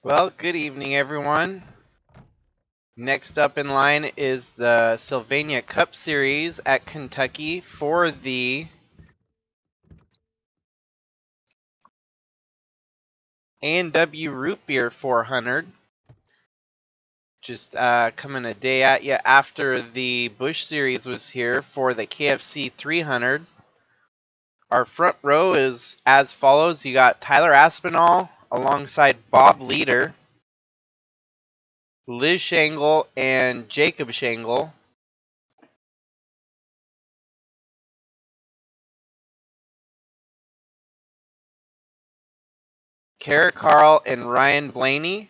Well, good evening, everyone. Next up in line is the Sylvania Cup Series at Kentucky for the A&W Root Beer 400. Just coming a day at you after the Busch Series was here for the KFC 300. Our front row is as follows. You got Tyler Aspinall alongside Bob Leader, Liz Shangle, and Jacob Shangle. Kara Carl and Ryan Blaney,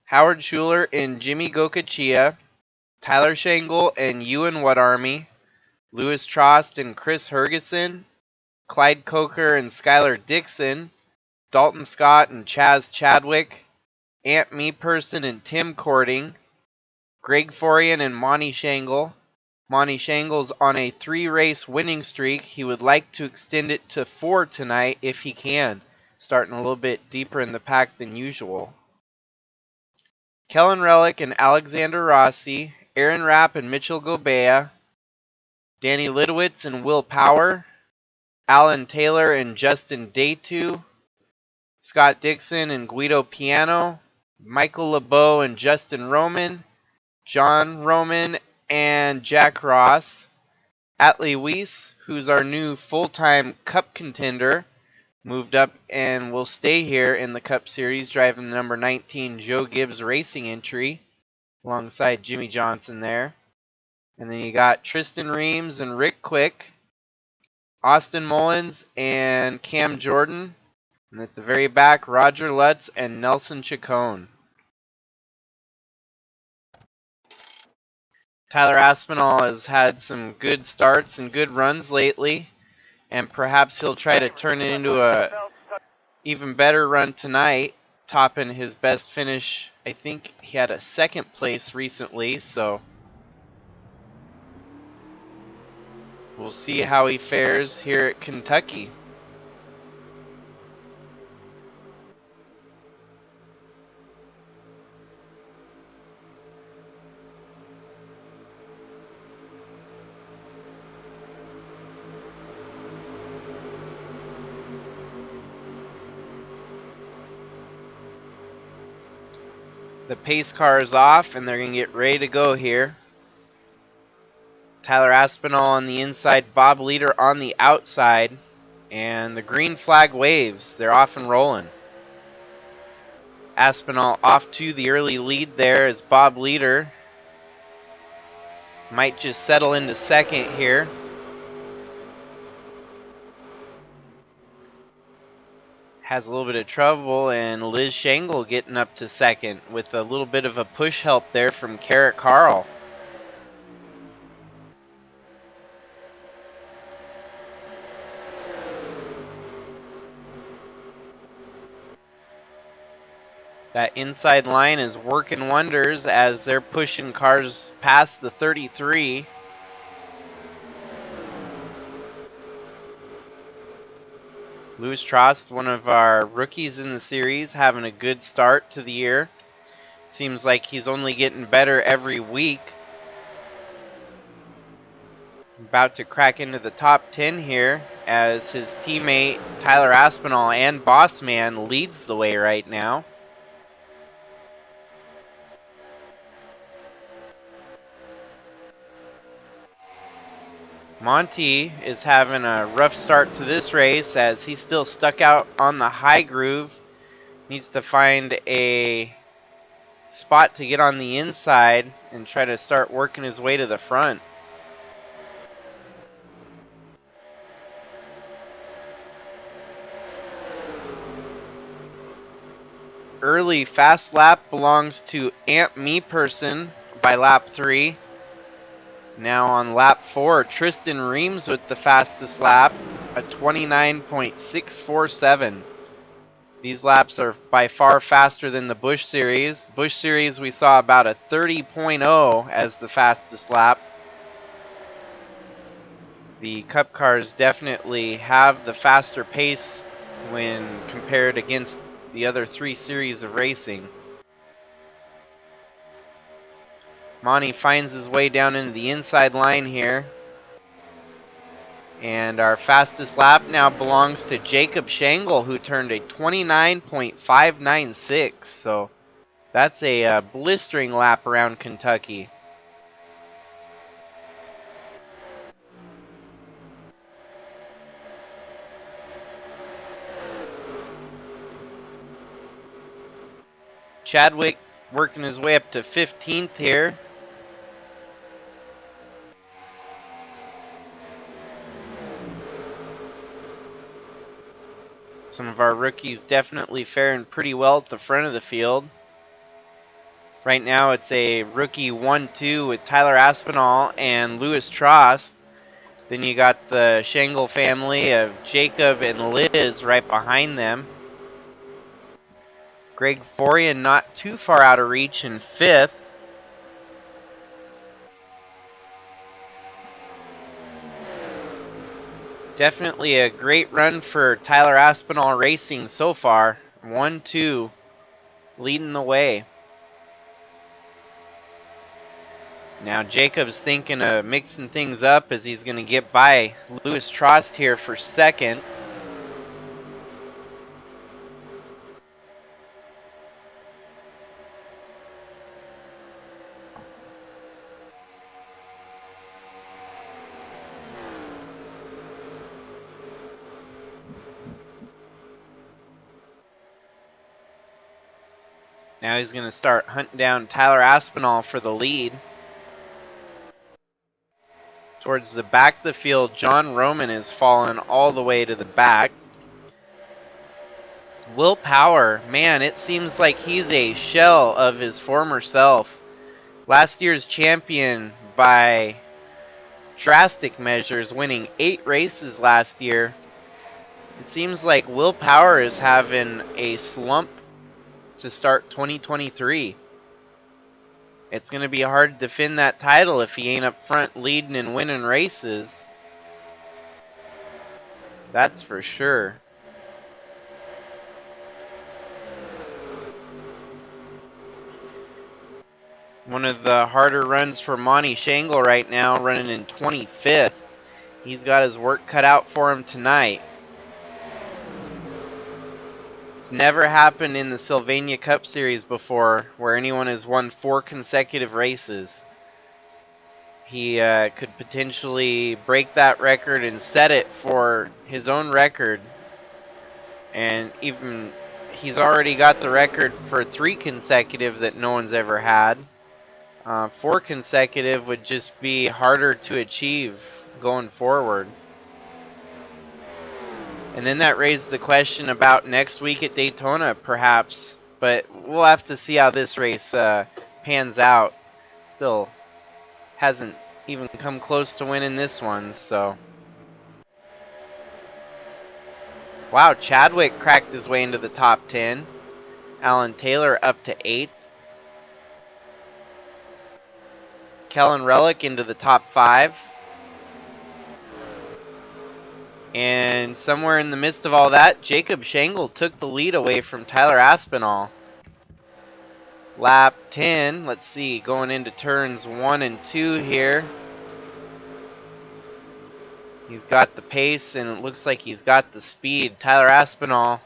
Howard Schuler and Jimmy Gokachia, Tyler Shangle and Ewan Army, Louis Trost and Chris Hergeson, Clyde Coker and Skylar Dixon, Dalton Scott and Chaz Chadwick, Ant Meeperson and Tim Cording, Greg Forian and Monte Shangle. Monte Shangle's on a 3-race winning streak. He would like to extend it to 4 tonight if he can, starting a little bit deeper in the pack than usual. Kellen Relic and Alexander Rossi, Aaron Rapp and Mitchell Gobea, Danny Lidowitz and Will Power, Alan Taylor and Justin Daytu, Scott Dixon and Guido Piano, Michael LeBeau and Justin Roman, John Roman and Jack Ross, Atlee Weiss, who's our new full-time Cup contender, moved up and will stay here in the Cup Series, driving the number 19 Joe Gibbs Racing entry alongside Jimmy Johnson there. And then you got Tristan Reams and Rick Quick, Austin Mullins and Cam Jordan. And at the very back, Roger Lutz and Nelson Chacon. Tyler Aspinall has had some good starts and good runs lately, and perhaps he'll try to turn it into a even better run tonight, topping his best finish. I think he had a second place recently, so we'll see how he fares here at Kentucky. The pace car is off, and they're going to get ready to go here. Tyler Aspinall on the inside, Bob Leader on the outside, and the green flag waves. They're off and rolling. Aspinall off to the early lead there as Bob Leader might just settle into second here. Has a little bit of trouble, and Liz Shangle getting up to second with a little bit of a push help there from Kara Carl. That inside line is working wonders as they're pushing cars past the 33. Louis Trost, one of our rookies in the series, having a good start to the year. Seems like he's only getting better every week. About to crack into the top 10 here as his teammate Tyler Aspinall and Bossman leads the way right now. Monte is having a rough start to this race as he's still stuck out on the high groove. Needs to find a spot to get on the inside and try to start working his way to the front. Early fast lap belongs to Ant Meeperson by lap 3. Now on lap 4, Tristan Reams with the fastest lap, a 29.647. These laps are by far faster than the Busch Series. Busch Series, we saw about a 30.0 as the fastest lap. The Cup cars definitely have the faster pace when compared against the other 3 series of racing. Monte finds his way down into the inside line here. And our fastest lap now belongs to Jacob Shangle, who turned a 29.596. So that's a blistering lap around Kentucky. Chadwick working his way up to 15th here. Some of our rookies definitely faring pretty well at the front of the field. Right now it's a rookie 1-2 with Tyler Aspinall and Lewis Trost. Then you got the Shangle family of Jacob and Liz right behind them. Greg Forian not too far out of reach in 5th. Definitely a great run for Tyler Aspinall Racing so far. 1-2 leading the way. Now Jacob's thinking of mixing things up as he's going to get by Lewis Trost here for 2nd. Now he's going to start hunting down Tyler Aspinall for the lead. Towards the back of the field, John Roman is falling all the way to the back. Will Power, man, it seems like he's a shell of his former self. Last year's champion by drastic measures, winning 8 races last year. It seems like Will Power is having a slump to start 2023. It's going to be hard to defend that title if he ain't up front leading and winning races. That's for sure. One of the harder runs for Monte Shangle right now, running in 25th. He's got his work cut out for him tonight. It's never happened in the Sylvania Cup Series before where anyone has won 4 consecutive races. He could potentially break that record and set it for his own record. And even he's already got the record for 3 consecutive that no one's ever had. 4 consecutive would just be harder to achieve going forward. And then that raised the question about next week at Daytona, perhaps. But we'll have to see how this race pans out. Still hasn't even come close to winning this one, so. Wow, Chadwick cracked his way into the top 10. Alan Taylor up to 8. Kellen Relic into the top 5. And somewhere in the midst of all that, Jacob Shangle took the lead away from Tyler Aspinall. Lap 10, let's see, going into turns 1 and 2 here. He's got the pace and it looks like he's got the speed. Tyler Aspinall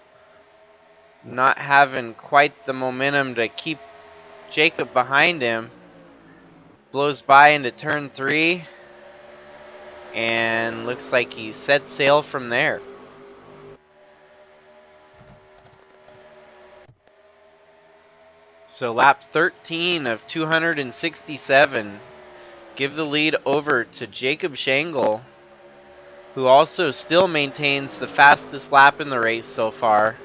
not having quite the momentum to keep Jacob behind him. Blows by into turn 3 and looks like he set sail from there. So lap 13 of 267. Give the lead over to Jacob Shangle, who also still maintains the fastest lap in the race so far.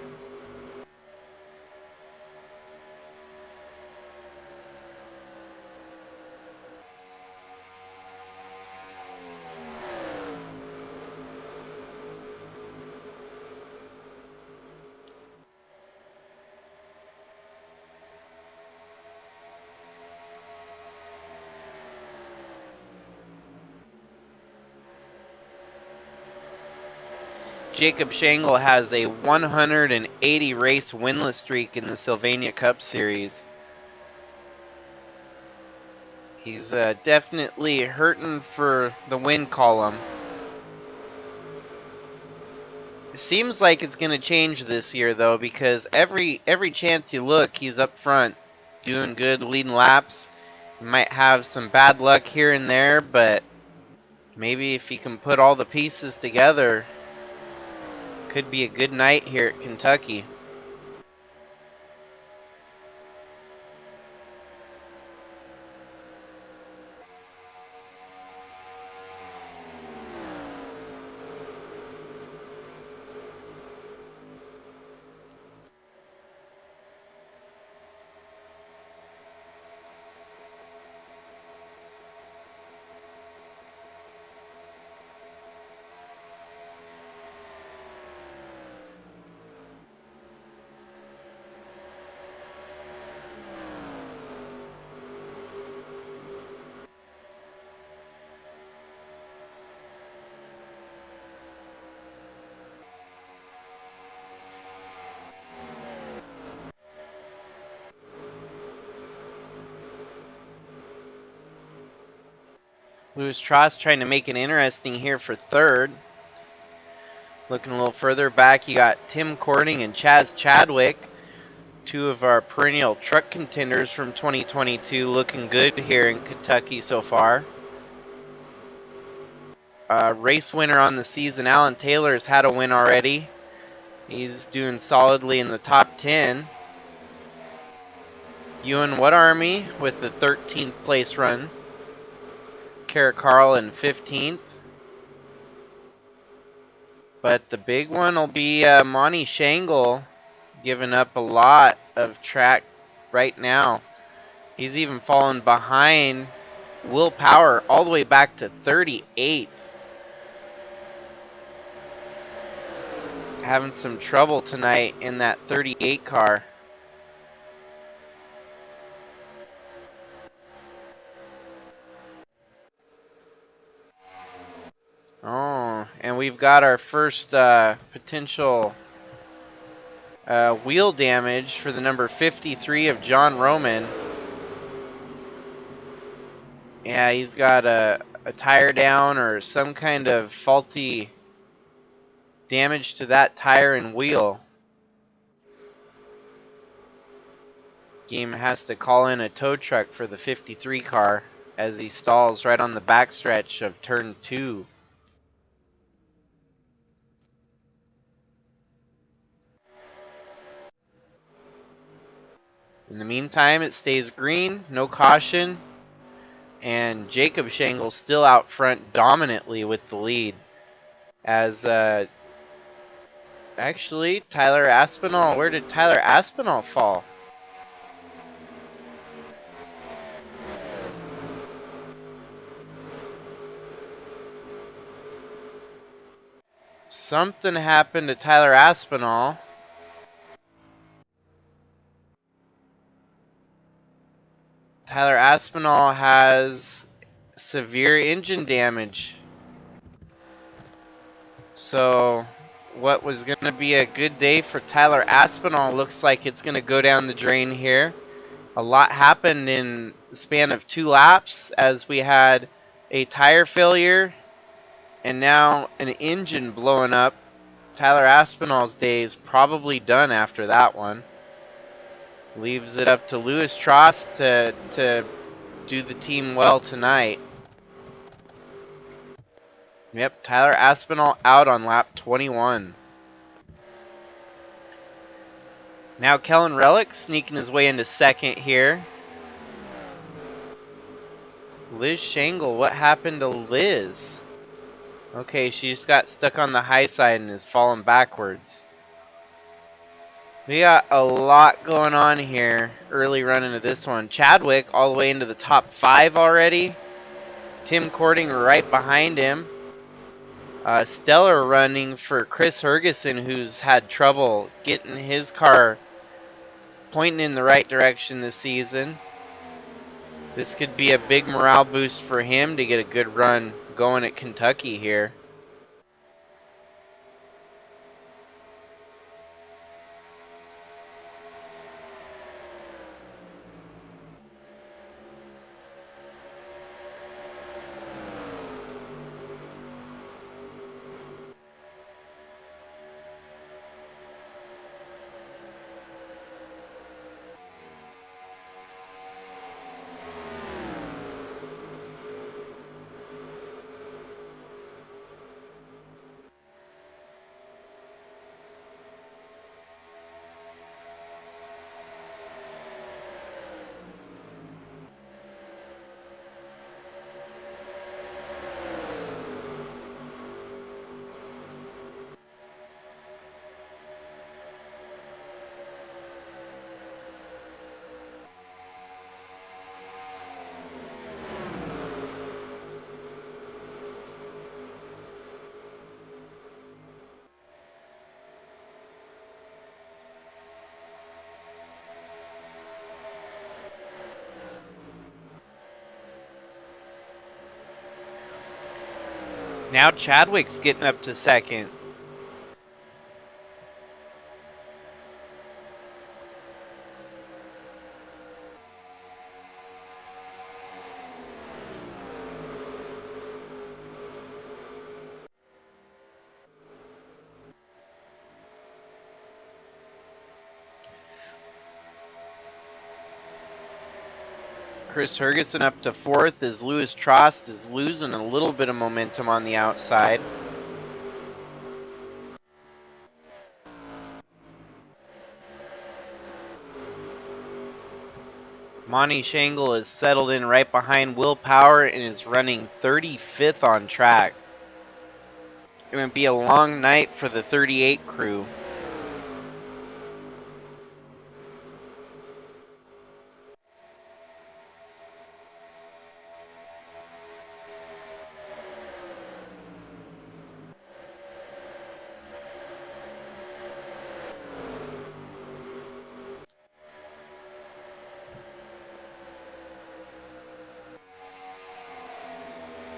Jacob Shangle has a 180 race winless streak in the Sylvania Cup Series. He's definitely hurting for the win column. It seems like it's going to change this year, though, because every chance you look, he's up front, doing good, leading laps. He might have some bad luck here and there, but maybe if he can put all the pieces together, could be a good night here at Kentucky. Louis Tross trying to make it interesting here for third. Looking a little further back, you got Tim Corning and Chaz Chadwick, two of our perennial truck contenders from 2022, looking good here in Kentucky so far. Race winner on the season, Alan Taylor's had a win already. He's doing solidly in the top 10. Ewan What Army with the 13th place run. Kara Carl in 15th. But the big one will be Monte Shangle, giving up a lot of track right now. He's even fallen behind Will Power all the way back to 38th. Having some trouble tonight in that 38 car. Oh, and we've got our first potential wheel damage for the number 53 of John Roman. Yeah, he's got a tire down or some kind of faulty damage to that tire and wheel. Game has to call in a tow truck for the 53 car as he stalls right on the backstretch of turn 2. In the meantime, it stays green, no caution, and Jacob Shangle still out front dominantly with the lead. As actually, Tyler Aspinall, where did Tyler Aspinall fall? Something happened to Tyler Aspinall. Tyler Aspinall has severe engine damage. So what was going to be a good day for Tyler Aspinall looks like it's going to go down the drain here. A lot happened in the span of 2 laps as we had a tire failure and now an engine blowing up. Tyler Aspinall's day is probably done after that one. Leaves it up to Louis Tross to do the team well tonight. Yep, Tyler Aspinall out on lap 21. Now Kellen Relic sneaking his way into second here. Liz Shangle, what happened to Liz? Okay, she just got stuck on the high side and is falling backwards. We got a lot going on here early run into this one. Chadwick all the way into the top 5 already. Tim Cording right behind him. Stellar running for Chris Hergeson, who's had trouble getting his car pointing in the right direction this season. This could be a big morale boost for him to get a good run going at Kentucky here. Now Chadwick's getting up to second. Chris Hergeson up to fourth as Louis Trost is losing a little bit of momentum on the outside. Monte Shangle is settled in right behind Will Power and is running 35th on track. Going to be a long night for the 38 crew.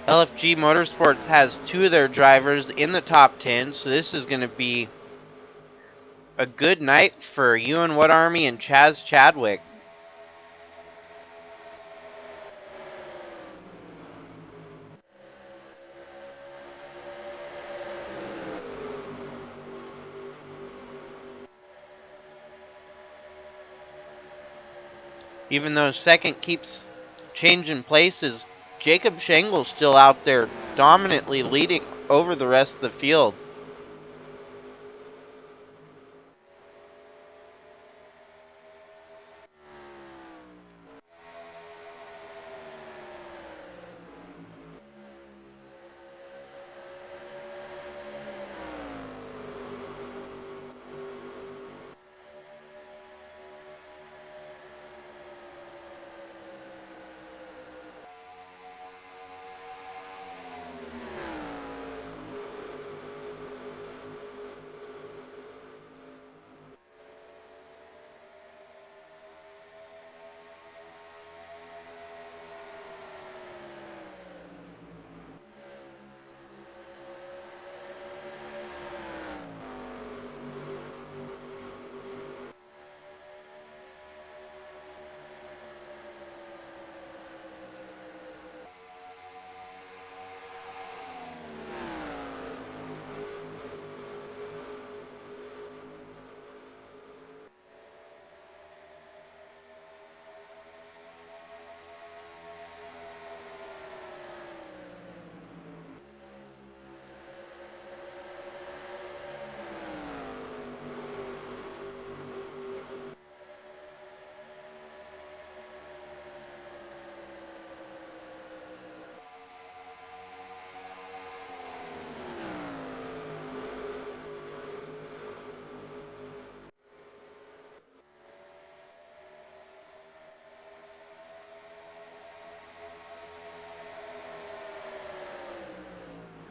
LFG Motorsports has two of their drivers in the top 10, so this is going to be a good night for Ewan Wood Army and Chaz Chadwick. Even though second keeps changing places, Jacob Shangle's still out there dominantly leading over the rest of the field.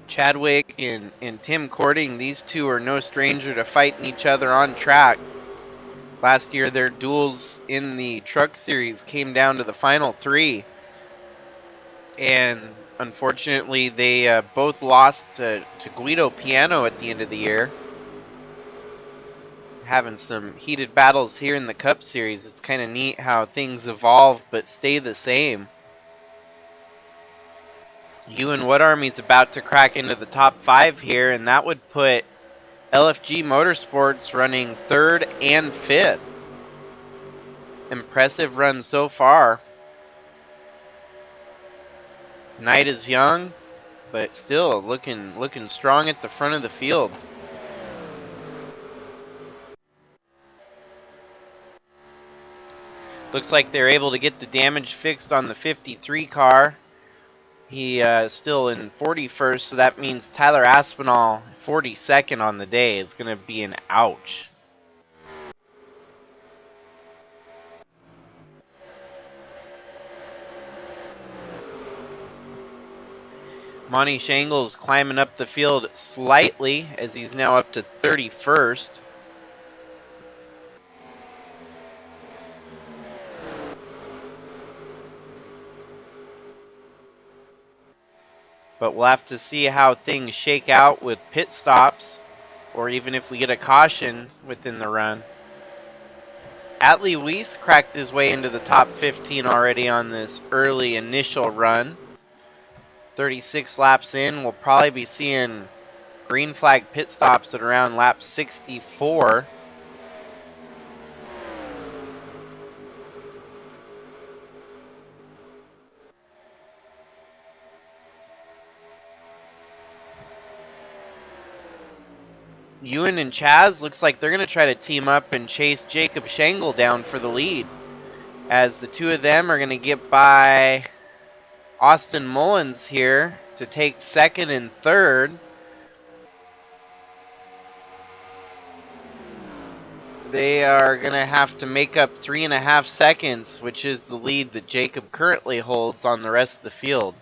Chadwick and Tim Cording, these two are no stranger to fighting each other on track. Last year, their duels in the Truck Series came down to the final three. And unfortunately, they both lost to Guido Piano at the end of the year. Having some heated battles here in the Cup Series. It's kind of neat how things evolve but stay the same. Ewan Wood Army's about to crack into the top 5 here, and that would put LFG Motorsports running 3rd and 5th. Impressive run so far. Knight is young, but still looking strong at the front of the field. Looks like they're able to get the damage fixed on the 53 car. He is still in 41st, so that means Tyler Aspinall, 42nd on the day, is going to be an ouch. Monte Shangle's climbing up the field slightly as he's now up to 31st. But we'll have to see how things shake out with pit stops, or even if we get a caution within the run. Atlee Weiss cracked his way into the top 15 already on this early initial run. 36 laps in, we'll probably be seeing green flag pit stops at around lap 64. Ewan and Chaz looks like they're going to try to team up and chase Jacob Shangle down for the lead, as the two of them are going to get by Austin Mullins here to take second and third. They are going to have to make up 3.5 seconds, which is the lead that Jacob currently holds on the rest of the field.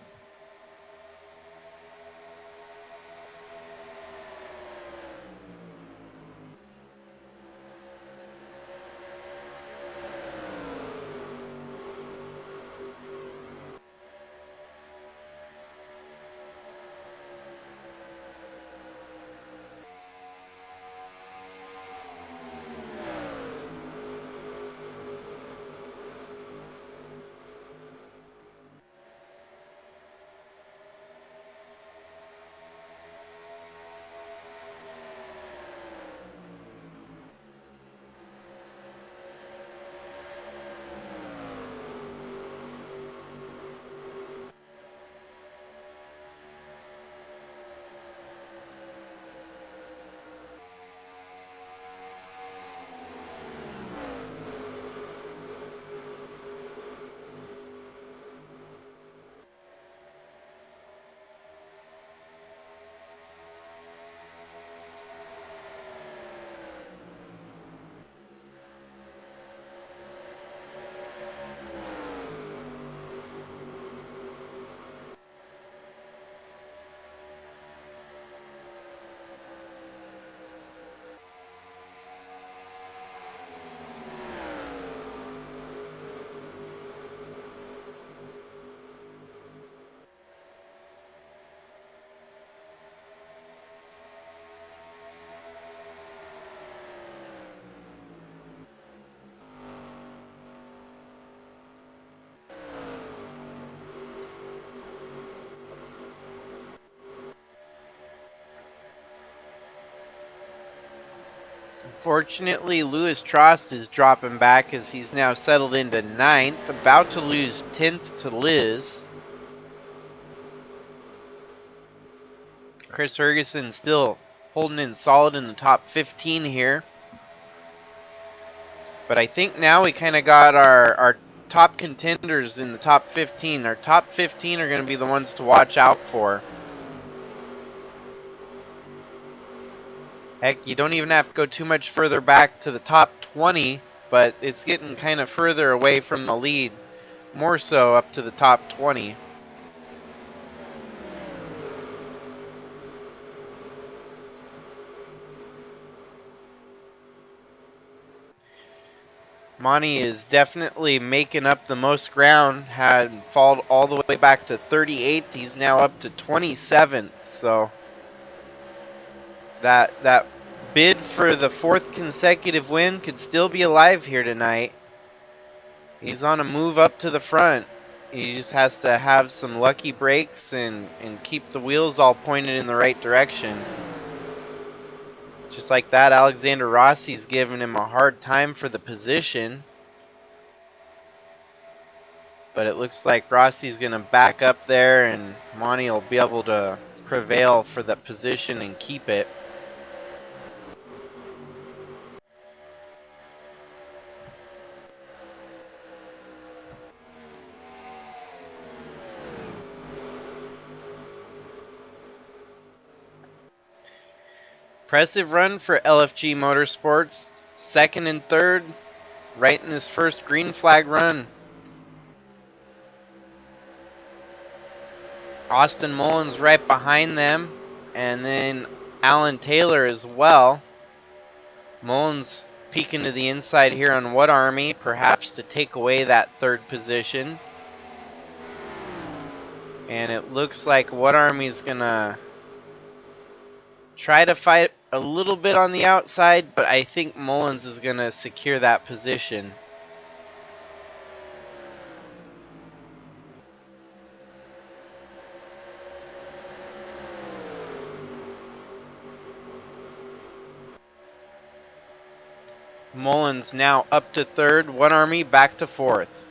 Fortunately, Louis Trost is dropping back as he's now settled into 9th, about to lose 10th to Liz. Chris Ferguson still holding in solid in the top 15 here. But I think now we kind of got our top contenders in the top 15. Our top 15 are going to be the ones to watch out for. Heck, you don't even have to go too much further back to the top 20, but it's getting kind of further away from the lead, more so up to the top 20. Monte is definitely making up the most ground, had fallen all the way back to 38th. He's now up to 27th, so that bid for the 4th consecutive win could still be alive here tonight. He's on a move up to the front. He just has to have some lucky breaks and keep the wheels all pointed in the right direction. Just like that, Alexander Rossi's giving him a hard time for the position. But it looks like Rossi's going to back up there and Monte will be able to prevail for that position and keep it. Impressive run for LFG Motorsports. 2nd and 3rd, right in his first green flag run. Austin Mullins right behind them, and then Alan Taylor as well. Mullins peeking to the inside here on What Army, perhaps to take away that 3rd position. And it looks like What Army's gonna try to fight a little bit on the outside, but I think Mullins is gonna secure that position. Mullins now up to third, One Army back to fourth.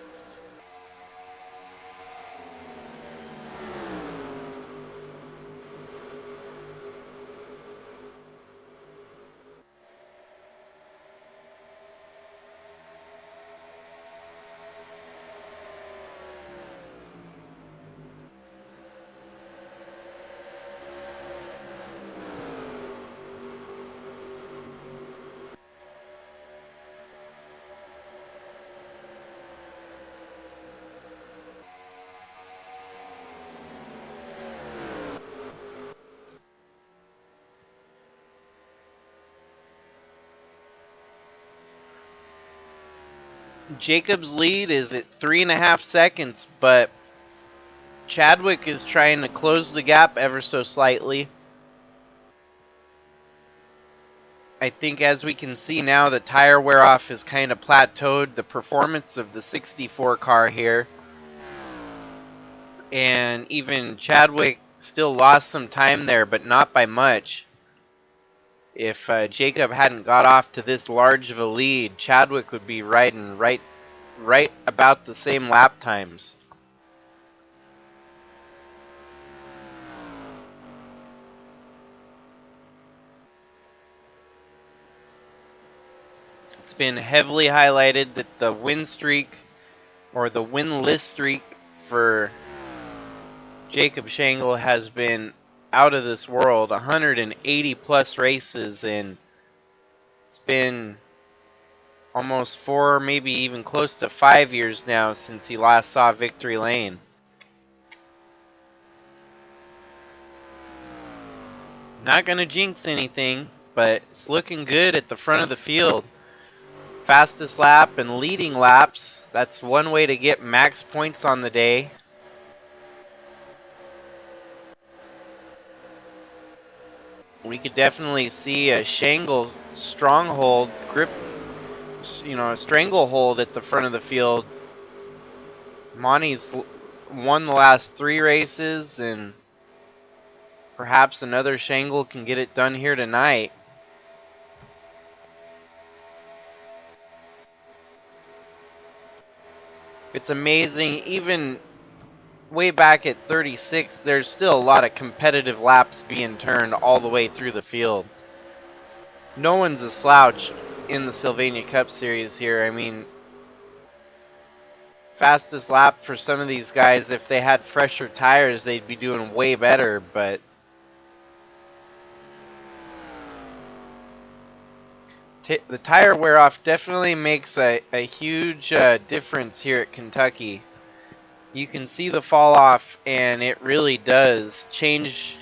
Jacob's lead is at 3.5 seconds, but Chadwick is trying to close the gap ever so slightly. I think as we can see now, the tire wear off has kind of plateaued the performance of the 64 car here. And even Chadwick still lost some time there, but not by much. If Jacob hadn't got off to this large of a lead, Chadwick would be riding right about the same lap times. It's been heavily highlighted that the win streak, or the winless streak for Jacob Shangle, has been out of this world. 180 plus races, and it's been almost 4, maybe even close to 5 years now since he last saw victory lane. Not going to jinx anything, but it's looking good at the front of the field. Fastest lap and leading laps. That's one way to get max points on the day. We could definitely see a Shangle stronghold grip, a stranglehold at the front of the field. Monty's won the last 3 races, and perhaps another Shangle can get it done here tonight. It's amazing, even way back at 36, there's still a lot of competitive laps being turned all the way through the field. No one's a slouch in the Sylvania Cup Series here. I mean, fastest lap for some of these guys, if they had fresher tires, they'd be doing way better, but the tire wear off definitely makes a huge difference here at Kentucky. You can see the fall off, and it really does change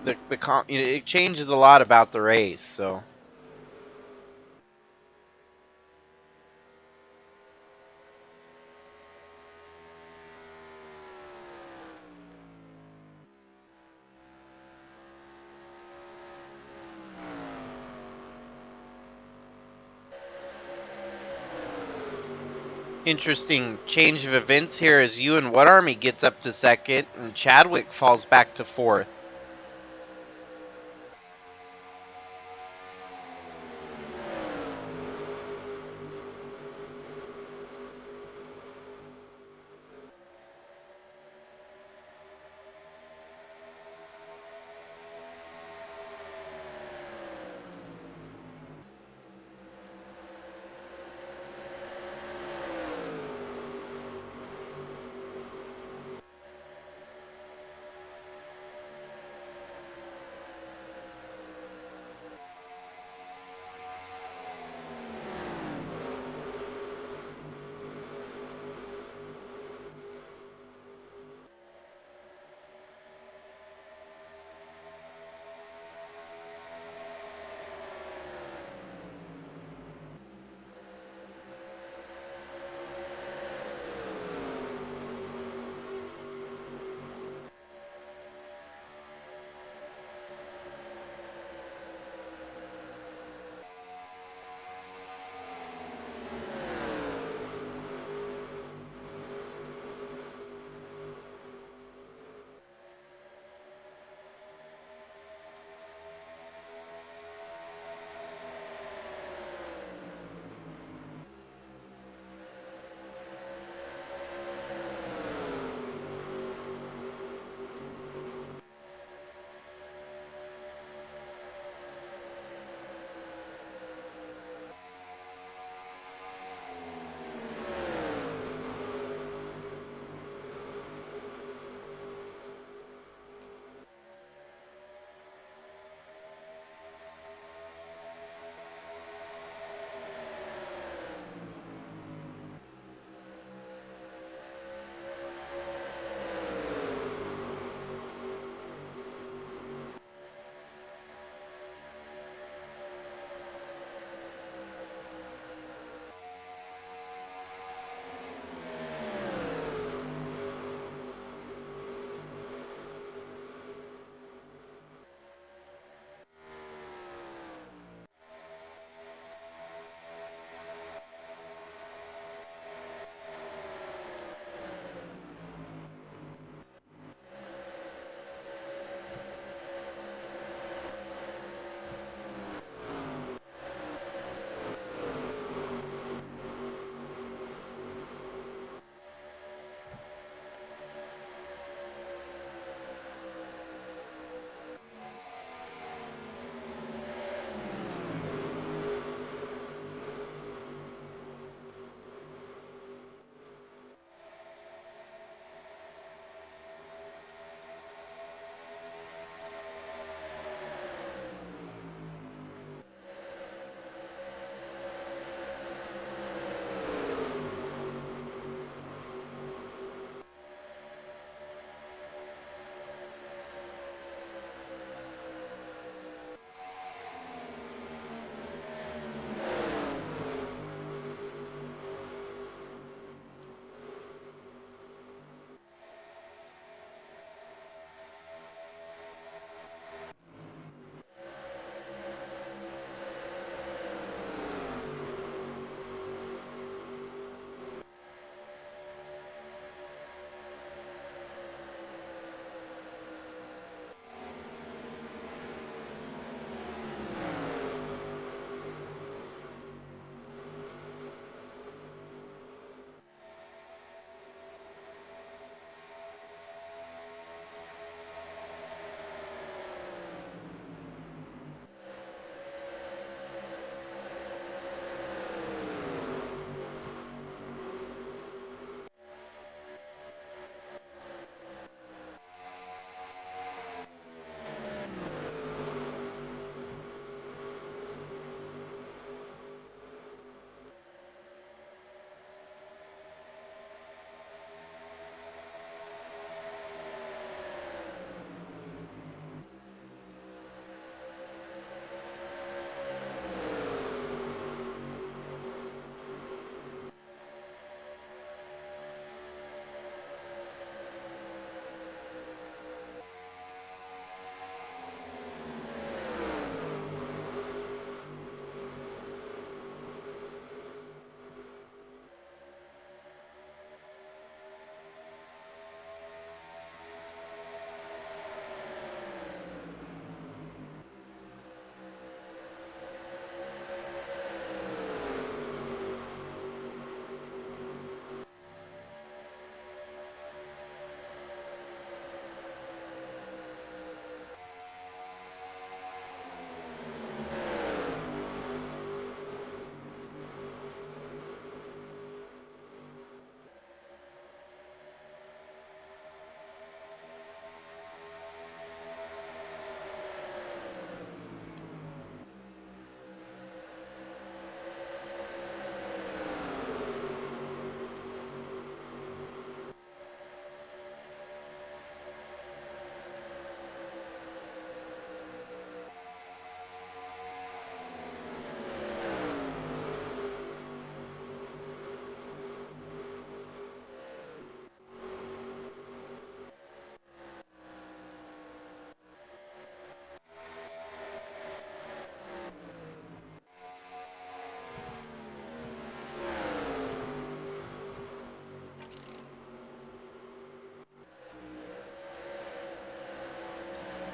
it changes a lot about the race. So interesting change of events here as Ewan What Army gets up to second and Chadwick falls back to fourth.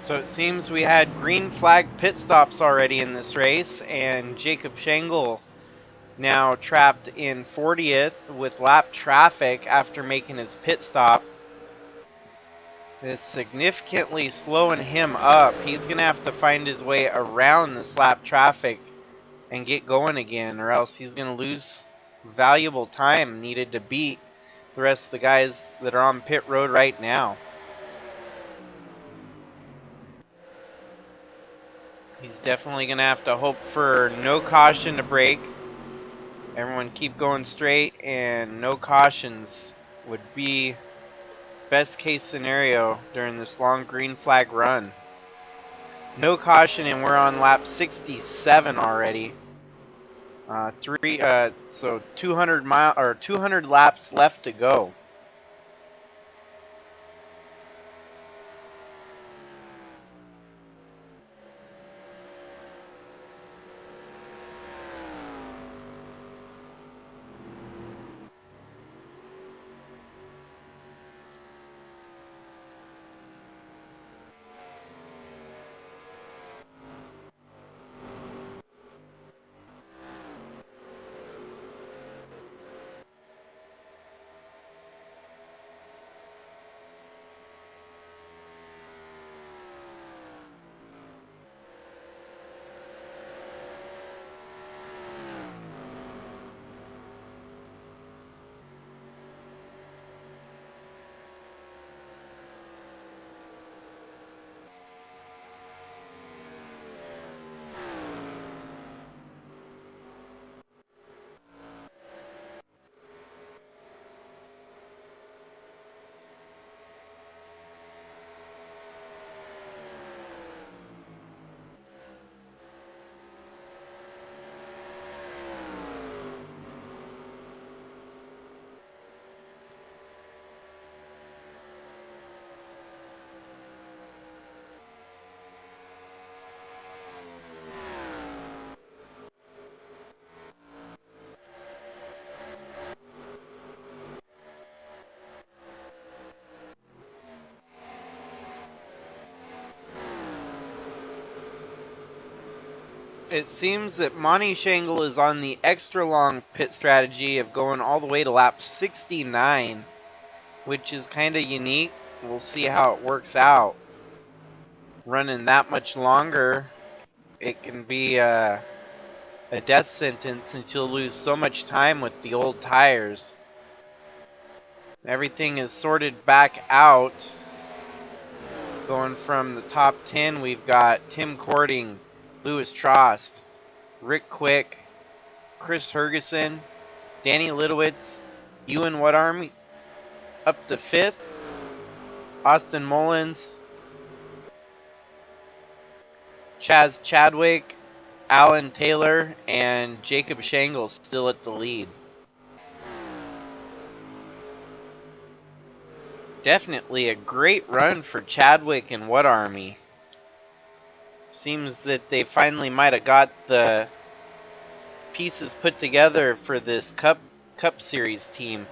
So it seems we had green flag pit stops already in this race, and Jacob Shangle now trapped in 40th with lap traffic after making his pit stop. It's significantly slowing him up. He's going to have to find his way around this lap traffic and get going again, or else he's going to lose valuable time needed to beat the rest of the guys that are on pit road right now. He's definitely going to have to hope for no caution to break. Everyone keep going straight, and no cautions would be best case scenario during this long green flag run. No caution, and we're on lap 67 already. So 200 laps left to go. It seems that Monte Shangle is on the extra long pit strategy of going all the way to lap 69, which is kind of unique. We'll see how it works out. Running that much longer, it can be a death sentence since you'll lose so much time with the old tires. Everything is sorted back out. Going from the top 10, we've got Tim Cording, Lewis Trost, Rick Quick, Chris Hergeson, Danny Litowitz, Ewan Whatarm up to 5th, Austin Mullins, Chaz Chadwick, Alan Taylor, and Jacob Shangle still at the lead. Definitely a great run for Chadwick and Whatarmy. Seems that they finally might have got the pieces put together for this Cup Series team.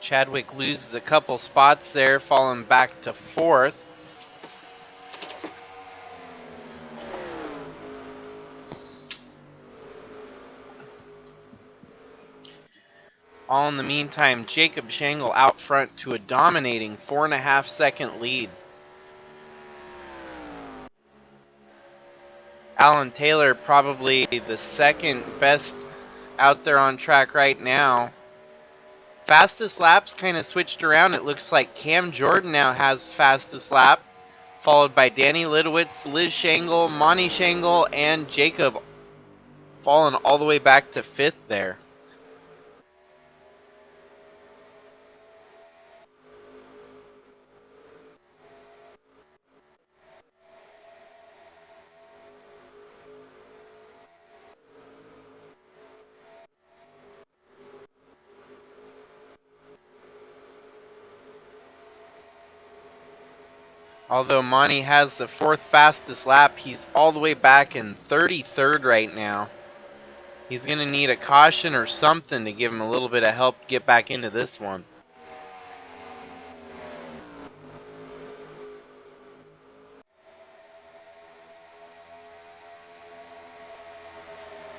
Chadwick loses a couple spots there, falling back to 4th. All in the meantime, Jacob Shangle out front to a dominating 4.5 second lead. Alan Taylor probably the second best out there on track right now. Fastest laps kind of switched around. It looks like Cam Jordan now has fastest lap, followed by Danny Lidowitz, Liz Shangle, Monte Shangle, and Jacob falling all the way back to 5th there. Although Monty has the 4th fastest lap, he's all the way back in 33rd right now. He's going to need a caution or something to give him a little bit of help get back into this one.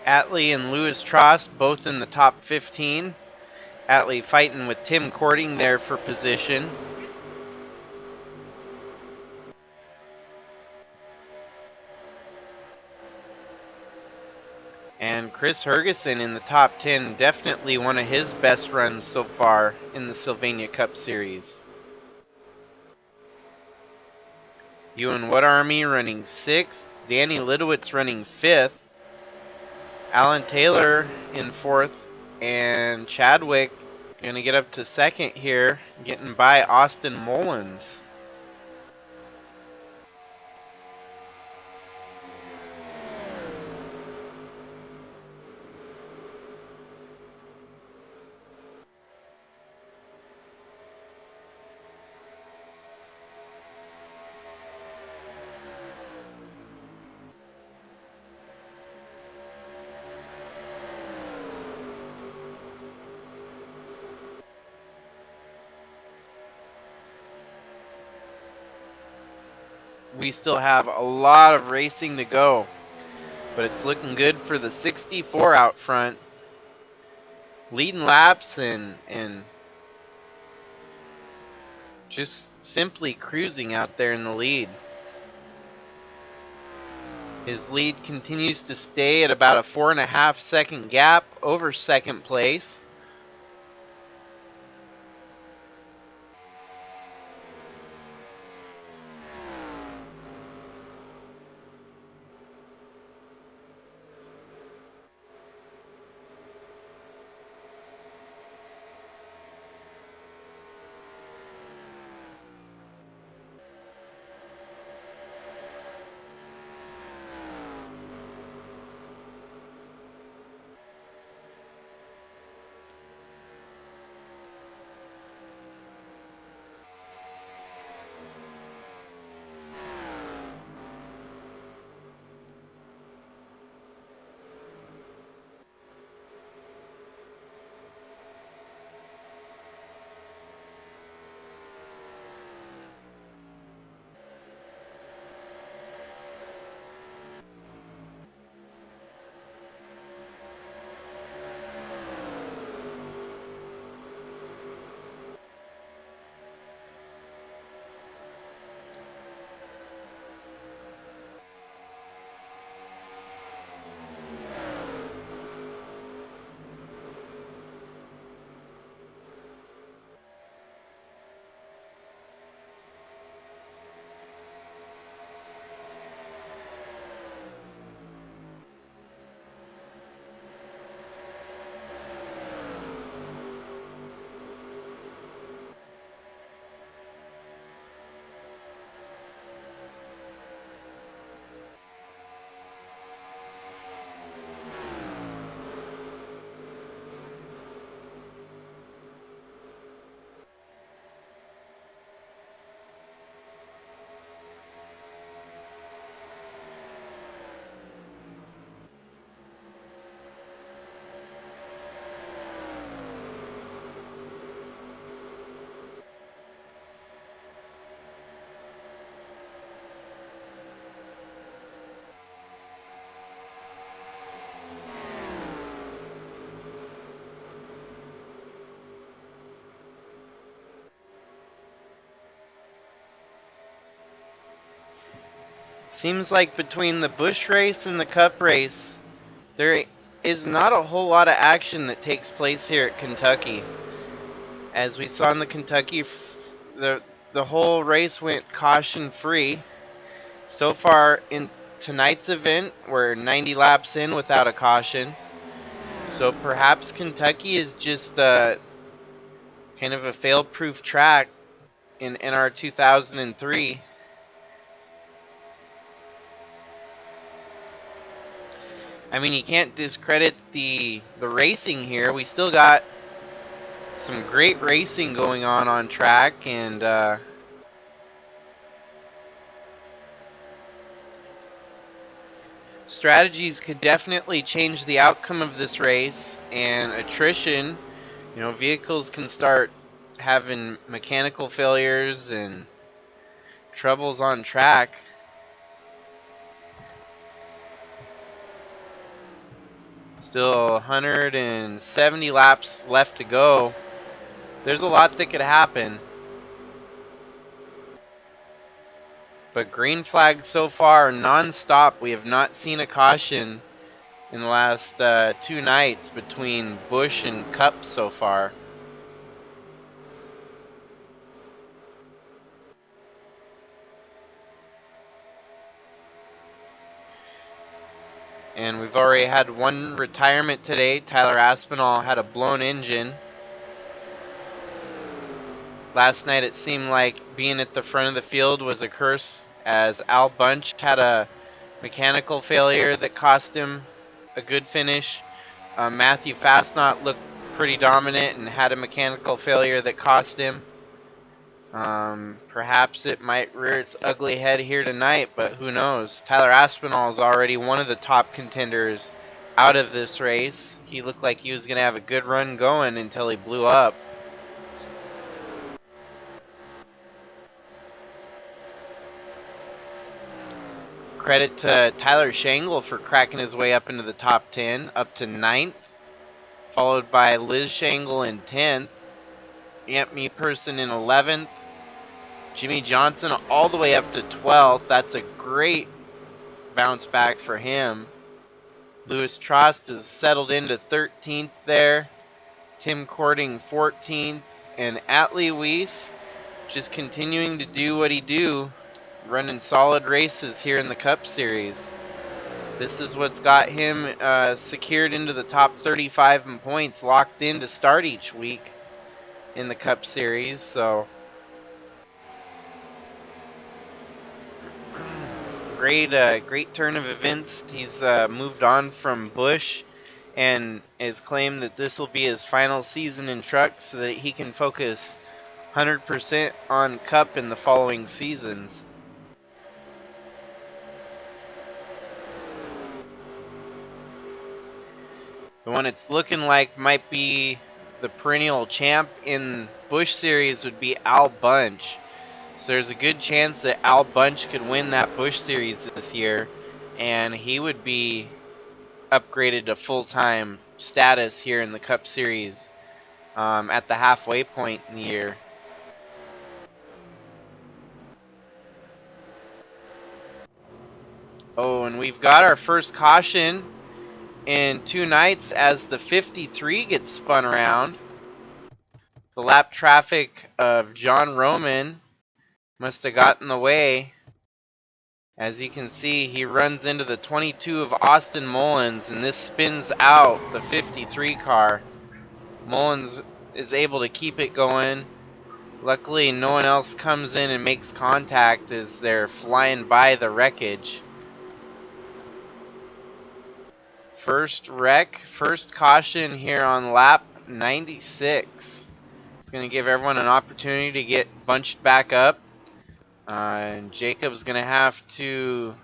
Atlee and Louis Tross both in the top 15. Atlee fighting with Tim Cording there for position. And Chris Hergeson in the top 10, definitely one of his best runs so far in the Sylvania Cup Series. Ewan Woodarmy running 6th, Danny Lidowitz running 5th, Alan Taylor in 4th, and Chadwick going to get up to 2nd here, getting by Austin Mullins. We still have a lot of racing to go, but it's looking good for the 64 out front. Leading laps and just simply cruising out there in the lead. His lead continues to stay at about a 4.5 second gap over 2nd place. Seems like between the Busch race and the Cup race, there is not a whole lot of action that takes place here at Kentucky. As we saw in the Kentucky, the whole race went caution free. So far in tonight's event, we're 90 laps in without a caution. So perhaps Kentucky is just kind of a fail-proof track in NR 2003. I mean, you can't discredit the racing here. We still got some great racing going on track, and strategies could definitely change the outcome of this race. And attrition, vehicles can start having mechanical failures and troubles on track. Still 170 laps left to go. There's a lot that could happen. But green flags so far non-stop. We have not seen a caution in the last 2 nights between Busch and Cup so far. And we've already had one retirement today. Tyler Aspinall had a blown engine. Last night it seemed like being at the front of the field was a curse, as Al Bunch had a mechanical failure that cost him a good finish. Matthew Fastnot looked pretty dominant and had a mechanical failure that cost him. Perhaps it might rear its ugly head here tonight, but who knows? Tyler Aspinall is already one of the top contenders out of this race. He looked like he was going to have a good run going until he blew up. Credit to Tyler Shangle for cracking his way up into the top 10, up to 9th, followed by Liz Shangle in 10th, Anthony Person in 11th, Jimmy Johnson all the way up to 12th. That's a great bounce back for him. Lewis Trost is settled into 13th there. Tim Cording 14th. And Atlee Weiss just continuing to do what he do, running solid races here in the Cup Series. This is what's got him secured into the top 35 in points, locked in to start each week in the Cup Series. So great turn of events. He's moved on from Busch and has claimed that this will be his final season in trucks so that he can focus 100% on Cup in the following seasons. The one it's looking like might be the perennial champ in Busch Series would be Al Bunch. So there's a good chance that Al Bunch could win that Busch Series this year, and he would be upgraded to full-time status here in the Cup Series at the halfway point in the year. Oh, and we've got our first caution in 2 nights as the 53 gets spun around. The lap traffic of John Roman must have gotten in the way. As you can see, he runs into the 22 of Austin Mullins, and this spins out the 53 car. Mullins is able to keep it going. Luckily, no one else comes in and makes contact as they're flying by the wreckage. First wreck, first caution here on lap 96. It's going to give everyone an opportunity to get bunched back up. And Jacob's going to have to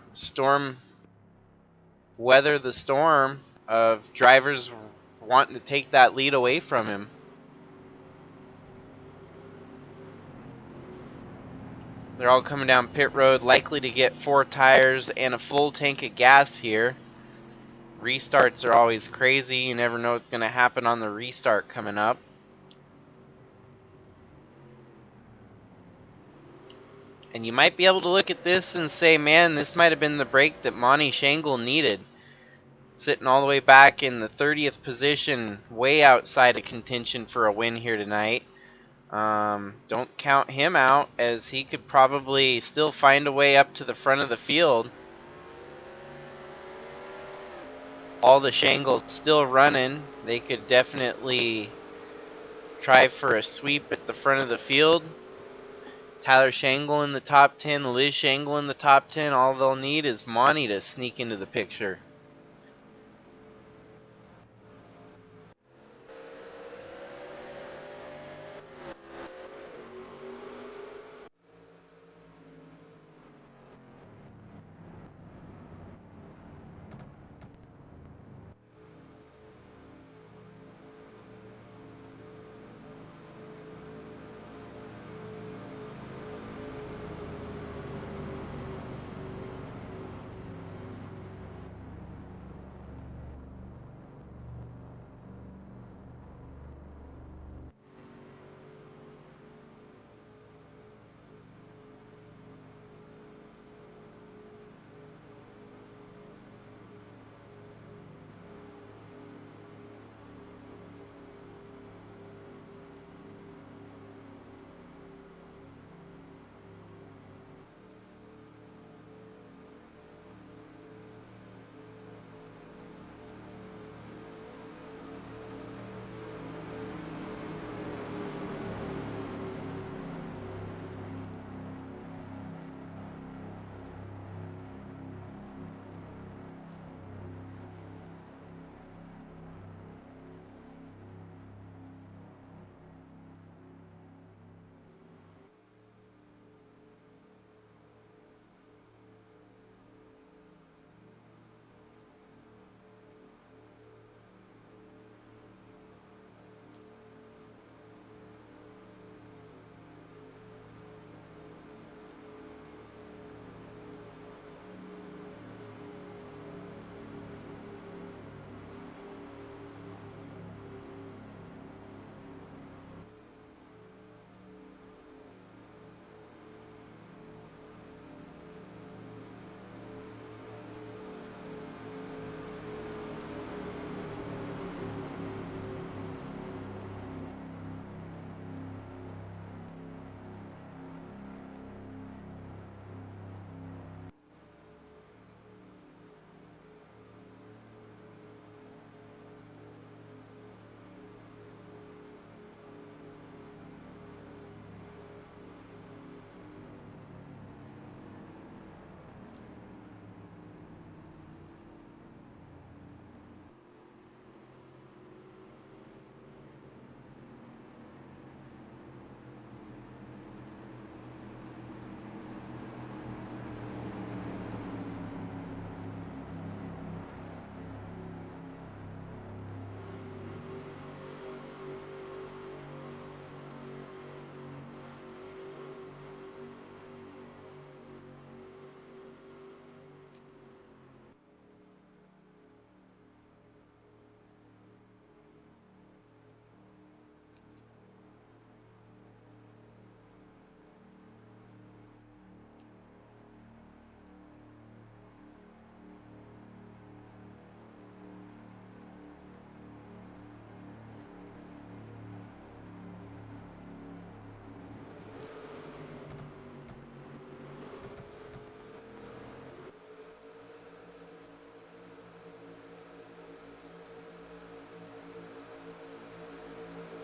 weather the storm of drivers wanting to take that lead away from him. They're all coming down pit road, likely to get 4 tires and a full tank of gas here. Restarts are always crazy. You never know what's going to happen on the restart coming up. And And you might be able to look at this and say, man, this might have been the break that Monte Shangle needed. Sitting all the way back in the 30th position, way outside of contention for a win here tonight. Don't count him out, as he could probably still find a way up to the front of the field. All the Shangles still running. They could definitely try for a sweep at the front of the field. Tyler Shangle in the top 10, Liz Shangle in the top 10. All they'll need is Monte to sneak into the picture.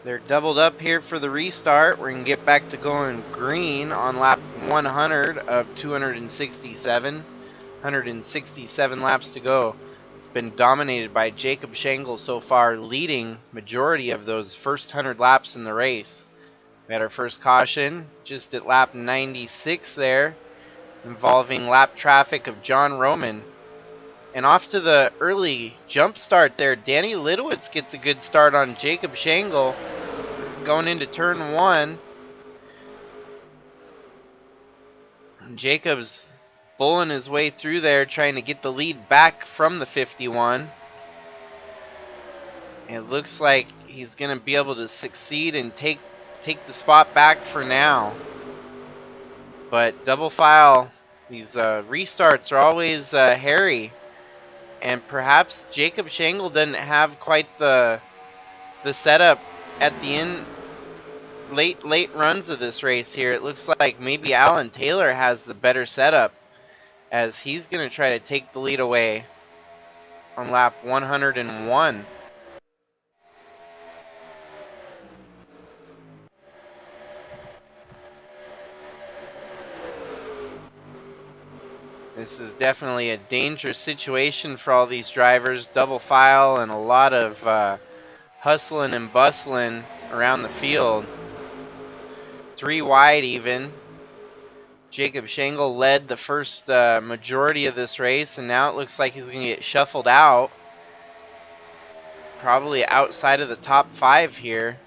They're doubled up here for the restart. We're going to get back to going green on lap 100 of 267. 167 laps to go. It's been dominated by Jacob Shangle so far, leading majority of those first 100 laps in the race. We had our first caution just at lap 96 there, involving lap traffic of John Roman. And off to the early jump start there, Danny Lidowitz gets a good start on Jacob Shangle going into turn one. Jacob's bulling his way through there, trying to get the lead back from the 51. It looks like he's going to be able to succeed and take the spot back for now. But double file, these restarts are always hairy. And perhaps Jacob Shangle doesn't have quite the setup at the end, late runs of this race here. It looks like maybe Alan Taylor has the better setup, as he's going to try to take the lead away on lap 101. This is definitely a dangerous situation for all these drivers. Double file and a lot of hustling and bustling around the field. 3 wide even. Jacob Shangle led the first majority of this race, and now it looks like he's going to get shuffled out. Probably outside of the top 5 here.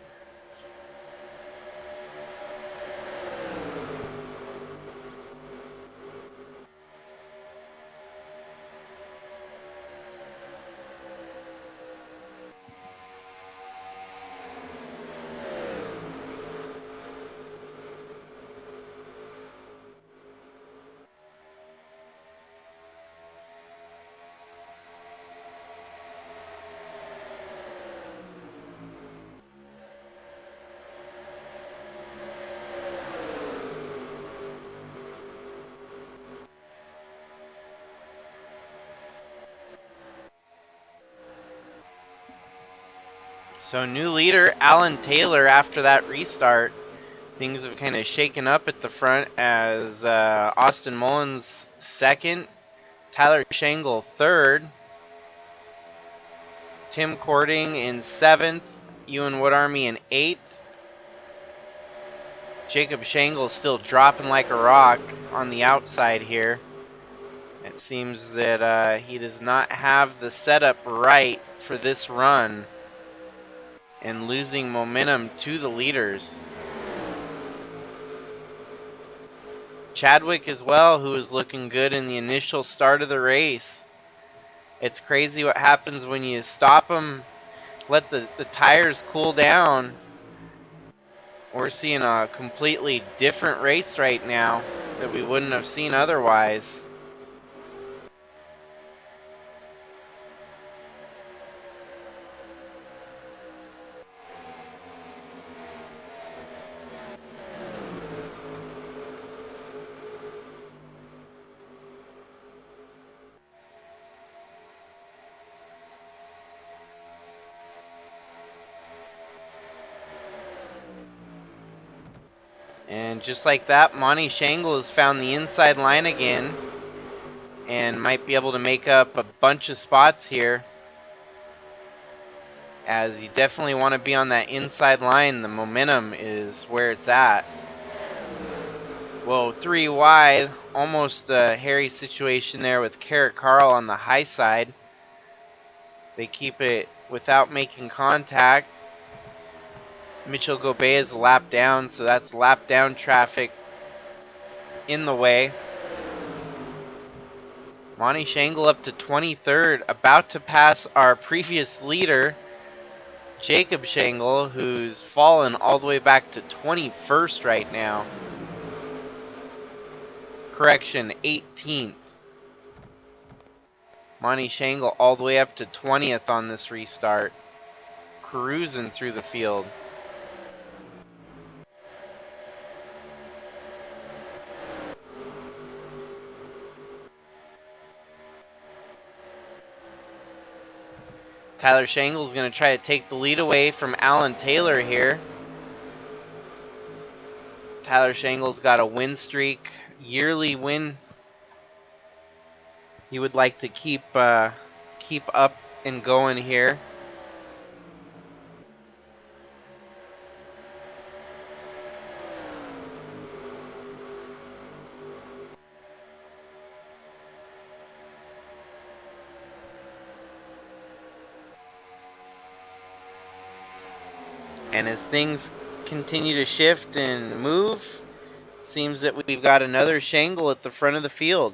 So new leader, Alan Taylor, after that restart. Things have kind of shaken up at the front as Austin Mullins second, Tyler Shangle third, Tim Cording in 7th, Ewan Woodarmy in 8th. Jacob Shangle still dropping like a rock on the outside here. It seems that he does not have the setup right for this run and losing momentum to the leaders. Chadwick as well, who was looking good in the initial start of the race. It's crazy what happens when you stop them, let the tires cool down. We're seeing a completely different race right now that we wouldn't have seen otherwise. And just like that, Monte Shangle has found the inside line again and might be able to make up a bunch of spots here, as you definitely want to be on that inside line. The momentum is where it's at. Whoa, 3 wide. Almost a hairy situation there with Carrot Carl on the high side. They keep it without making contact. Mitchell Gobet is a lap down, so that's lap down traffic in the way. Monte Shangle up to 23rd, about to pass our previous leader, Jacob Shangle, who's fallen all the way back to 21st right now. Correction, 18th. Monte Shangle all the way up to 20th on this restart. Cruising through the field. Tyler Shangle is going to try to take the lead away from Alan Taylor here. Tyler Shangle's got a win streak, yearly win he would like to keep up and going here. And as things continue to shift and move, seems that we've got another Shangle at the front of the field.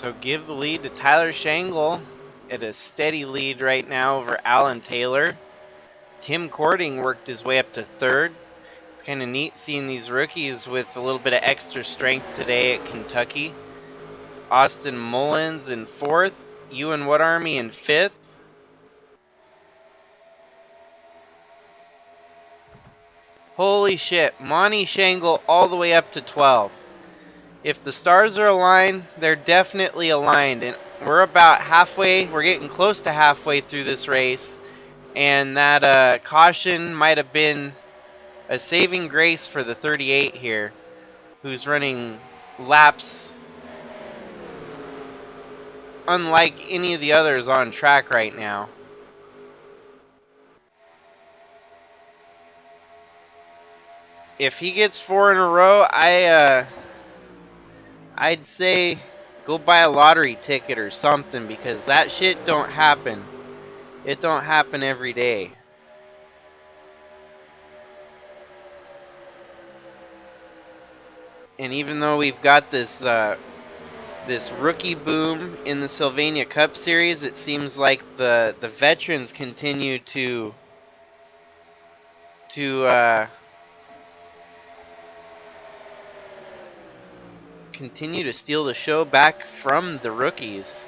So give the lead to Tyler Shangle at a steady lead right now over Alan Taylor. Tim Cording worked his way up to third. It's kind of neat seeing these rookies with a little bit of extra strength today at Kentucky. Austin Mullins in fourth. Ewan What Army in fifth. Holy shit, Monte Shangle all the way up to 12. If the stars are aligned, they're definitely aligned. And we're about halfway, we're getting close to halfway through this race. And that caution might have been a saving grace for the 38 here, who's running laps unlike any of the others on track right now. If he gets 4 in a row, I'd say go buy a lottery ticket or something, because that shit don't happen. It don't happen every day. And even though we've got this rookie boom in the Sylvania Cup Series, it seems like the veterans continue to continue to steal the show back from the rookies.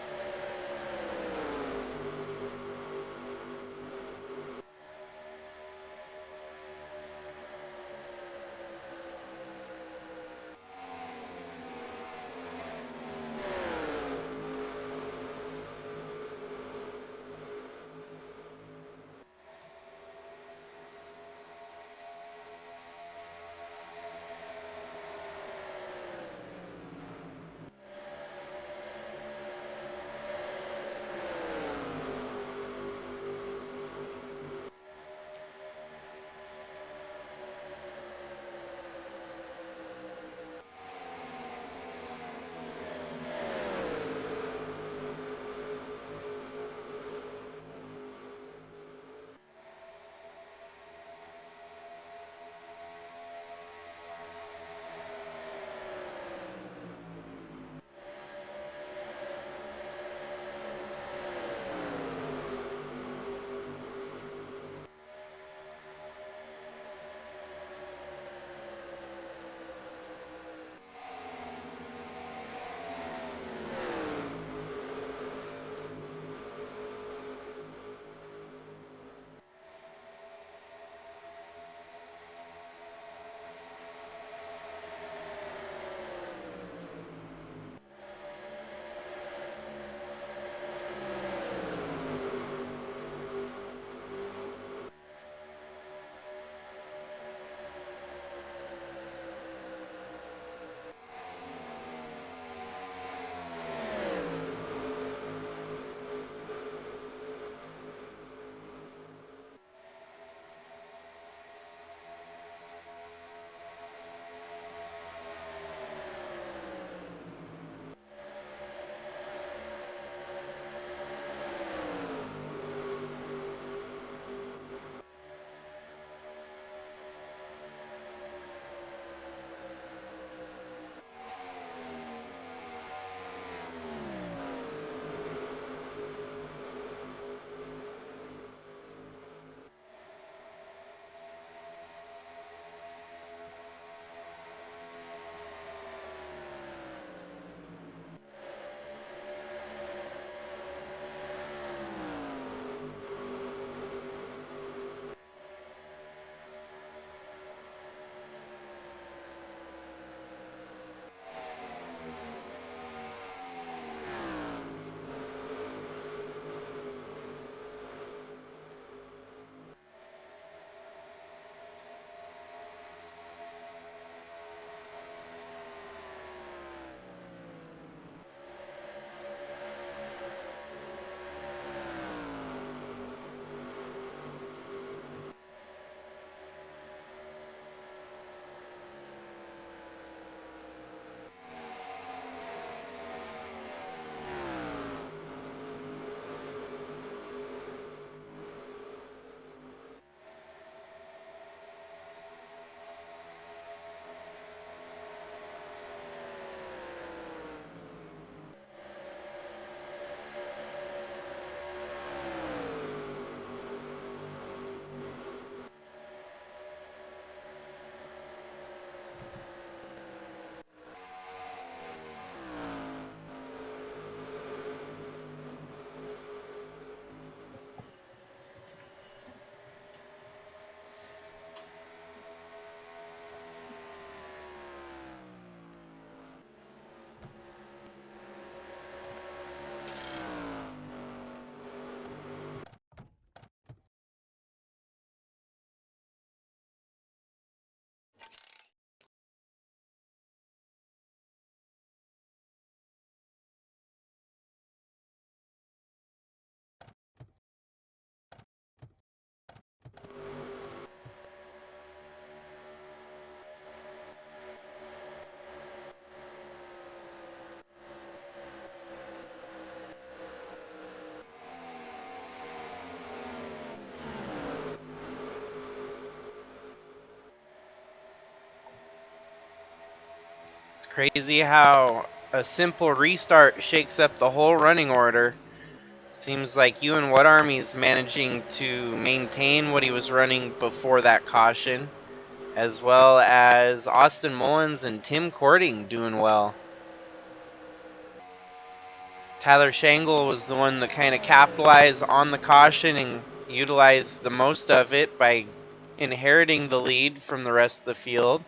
Crazy how a simple restart shakes up the whole running order. Seems like you and What Army's managing to maintain what he was running before that caution, as well as Austin Mullins and Tim Cording doing well. Tyler Shangle was the one that kind of capitalized on the caution and utilized the most of it by inheriting the lead from the rest of the field.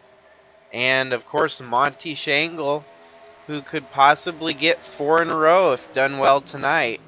And of course, Monte Shangle, who could possibly get 4 in a row if done well tonight.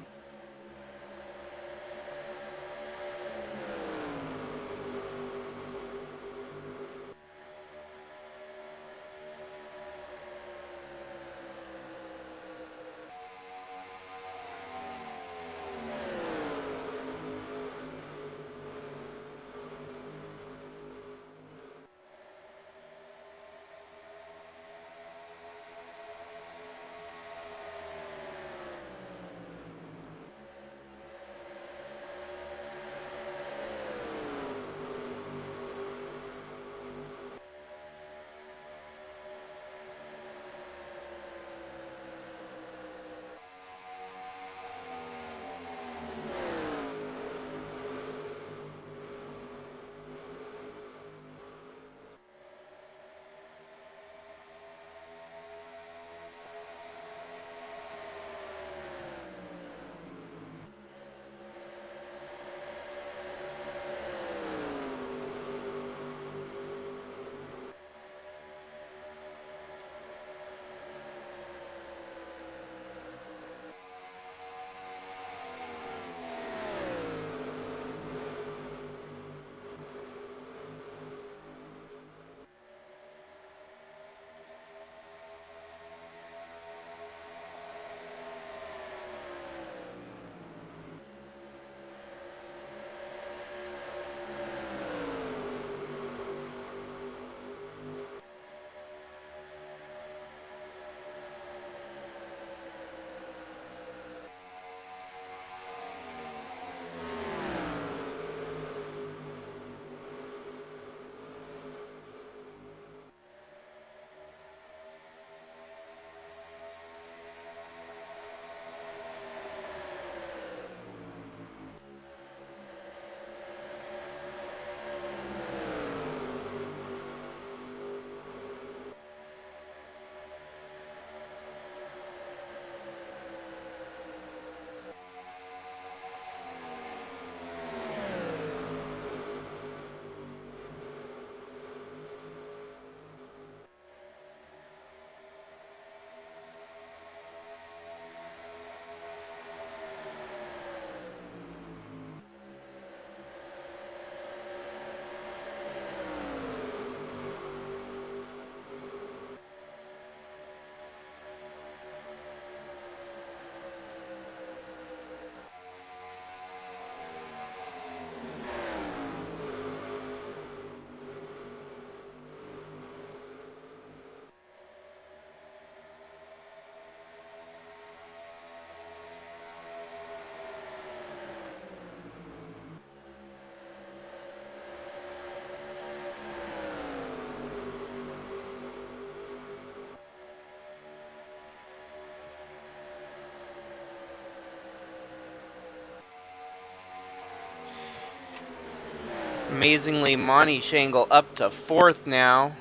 Amazingly, Monte Shangle up to 4th now,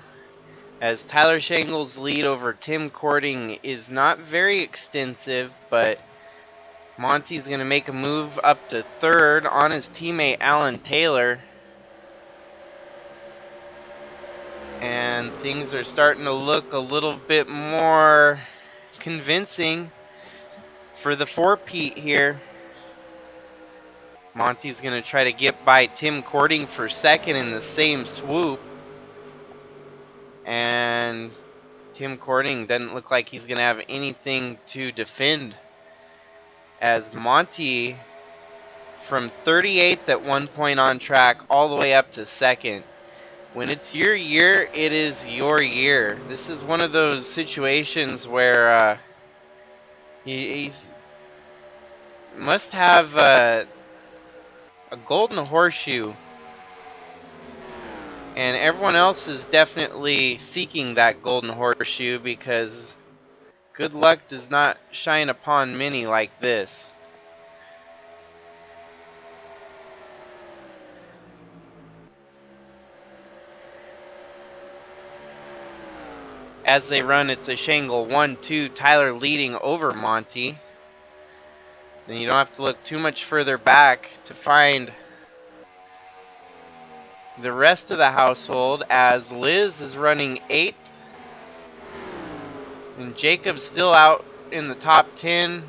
as Tyler Shangle's lead over Tim Cording is not very extensive, but Monty's going to make a move up to 3rd on his teammate Alan Taylor. And things are starting to look a little bit more convincing for the 4-peat here. Monty's going to try to get by Tim Cording for 2nd in the same swoop. And Tim Cording doesn't look like he's going to have anything to defend, as Monty from 38th at one point on track all the way up to 2nd. When it's your year, it is your year. This is one of those situations where he must have a golden horseshoe And everyone else is definitely seeking that golden horseshoe because good luck does not shine upon many like this. As they run, it's a Shangle 1-2, Tyler leading over Monte. Then you don't have to look too much further back to find the rest of the household, as Liz is running 8th and Jacob's still out in the top 10,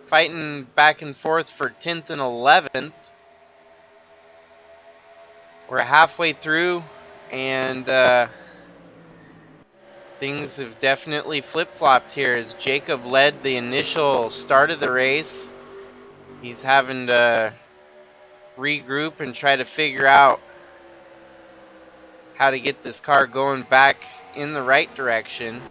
fighting back and forth for 10th and 11th. We're halfway through, and things have definitely flip-flopped here as Jacob led the initial start of the race. He's having to regroup and try to figure out how to get this car going back in the right direction.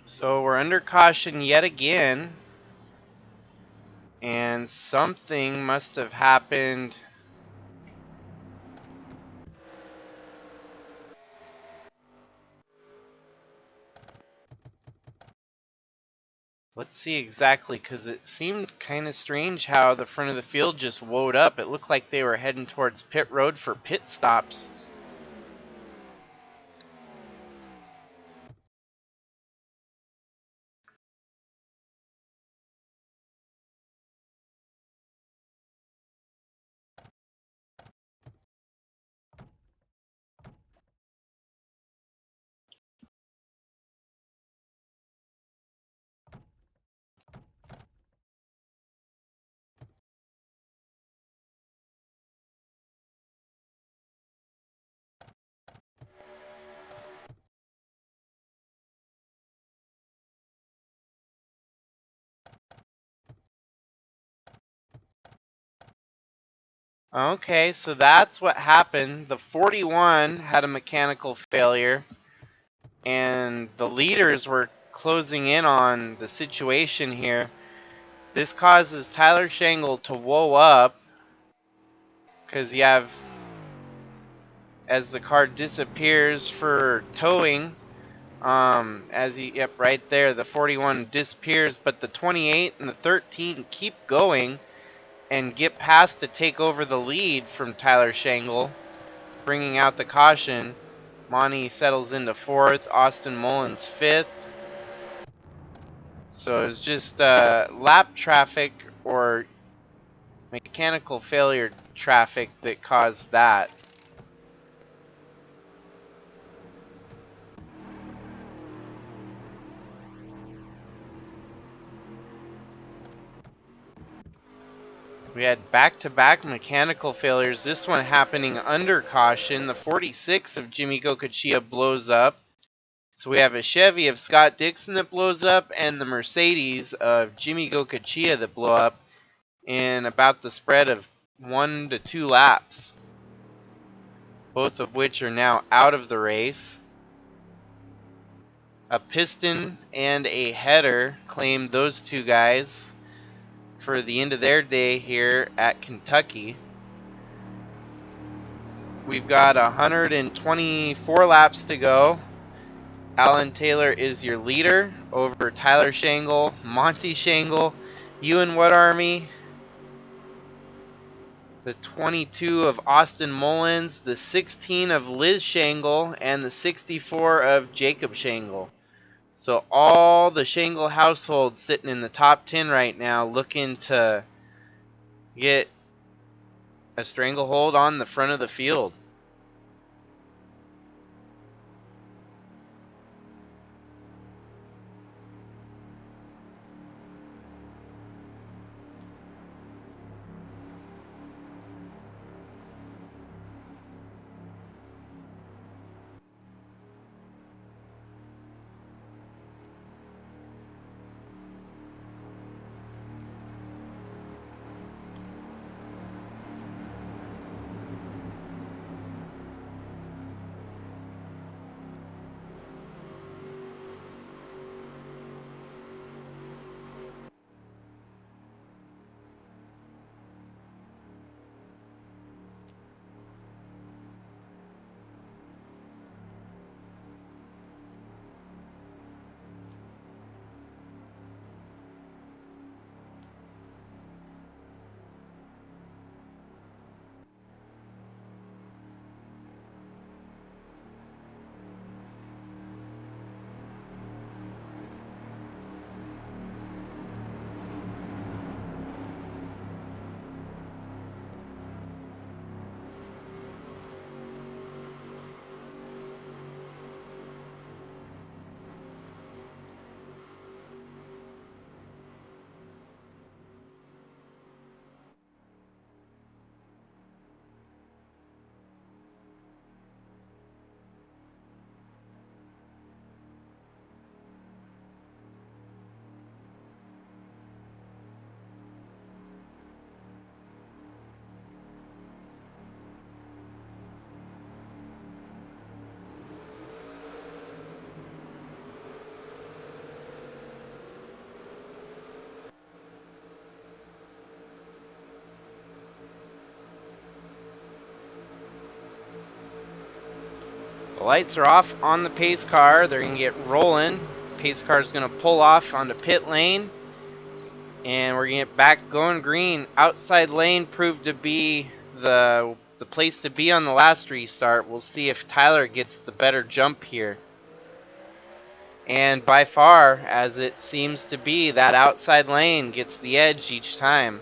So we're under caution yet again, and something must have happened. Let's see exactly, because it seemed kind of strange how the front of the field just woed up. It looked like they were heading towards pit road for pit stops. Okay, so that's what happened. The 41 had a mechanical failure. and the leaders were closing in on the situation here. This causes Tyler Shangle to whoa up because you have, as the car disappears for towing, yep, right there, the 41 disappears, but the 28 and the 13 keep going and get past to take over the lead from Tyler Shangle, bringing out the caution. Monty settles into 4th, Austin Mullins 5th. So it's just lap traffic or mechanical failure traffic that caused that. We had back-to-back mechanical failures, this one happening under caution. The 46 of Jimmy Gokachia blows up. So we have a Chevy of Scott Dixon that blows up and the Mercedes of Jimmy Gokachia that blow up in about the spread of 1 to 2 laps, both of which are now out of the race. A piston and a header claimed those two guys for the end of their day here at Kentucky. We've got 124 laps to go. Alan Taylor is your leader over Tyler Shangle, Monte Shangle, Ewan What Army, the 22 of Austin Mullins, the 16 of Liz Shangle, and the 64 of Jacob Shangle. So all the Shangle households sitting in the top 10 right now, looking to get a stranglehold on the front of the field. The lights are off on the pace car. They're going to get rolling. Pace car is going to pull off onto pit lane. And we're going to get back going green. Outside lane proved to be the place to be on the last restart. We'll see if Tyler gets the better jump here. And by far, as it seems to be, that outside lane gets the edge each time.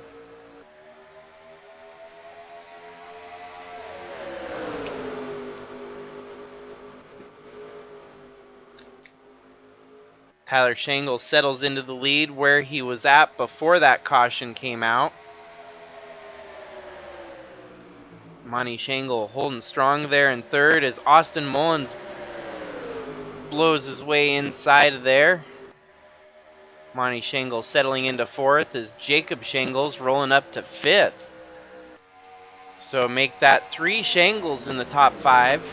Tyler Shangle settles into the lead where he was at before that caution came out. Monte Shangle holding strong there in 3rd as Austin Mullins blows his way inside of there. Monte Shangle settling into 4th as Jacob Shangles rolling up to 5th. So make that 3 Shangles in the top 5.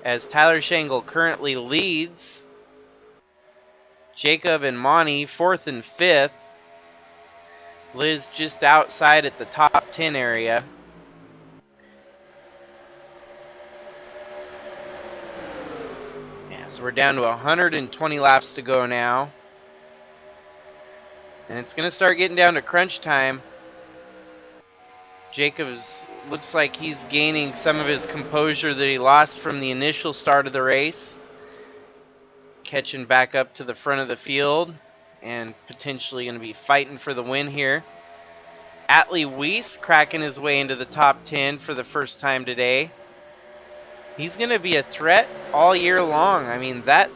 as Tyler Shangle currently leads. Jacob and Monty 4th and 5th. Liz just outside at the top 10 area. Yeah, so we're down to 120 laps to go now. And it's going to start getting down to crunch time. Jacobs looks like he's gaining some of his composure that he lost from the initial start of the race. Catching back up to the front of the field and potentially going to be fighting for the win here. Atlee Weiss cracking his way into the top 10 for the first time today. He's going to be a threat all year long. I mean, that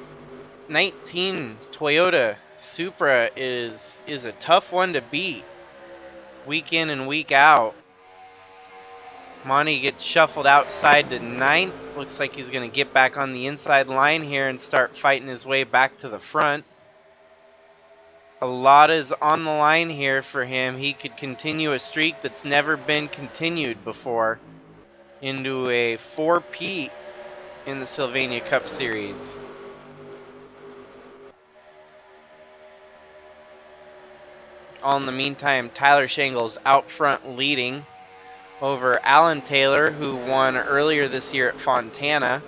19 Toyota Supra is a tough one to beat week in and week out. Monty gets shuffled outside to 9th. Looks like he's going to get back on the inside line here and start fighting his way back to the front. A lot is on the line here for him. He could continue a streak that's never been continued before into a 4-peat in the Sylvania Cup Series. All in the meantime, Tyler Shangle's out front leading over Alan Taylor, who won earlier this year at Fontana.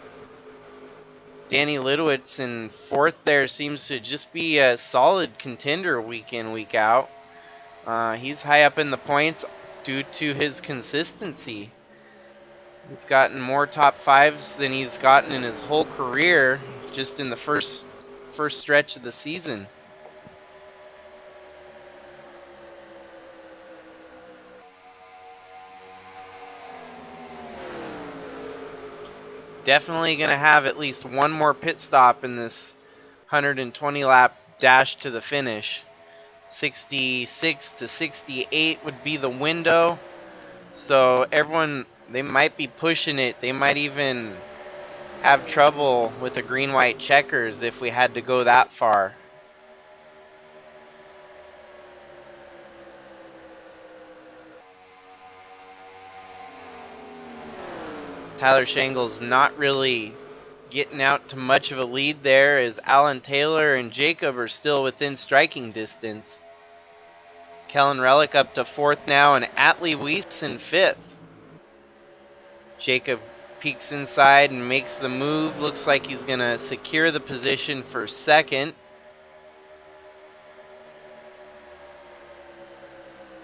Danny Lidowitz in 4th there seems to just be a solid contender week in, week out. He's high up in the points due to his consistency. He's gotten more top 5s than he's gotten in his whole career just in the first stretch of the season. Definitely going to have at least one more pit stop in this 120 lap dash to the finish. 66 to 68 would be the window. So everyone, they might be pushing it. They might even have trouble with the green-white checkers if we had to go that far. Tyler Shangle's not really getting out to much of a lead there, as Alan Taylor and Jacob are still within striking distance. Kellen Relic up to 4th now, and Atlee Weiss in 5th. Jacob peeks inside and makes the move. Looks like he's going to secure the position for 2nd.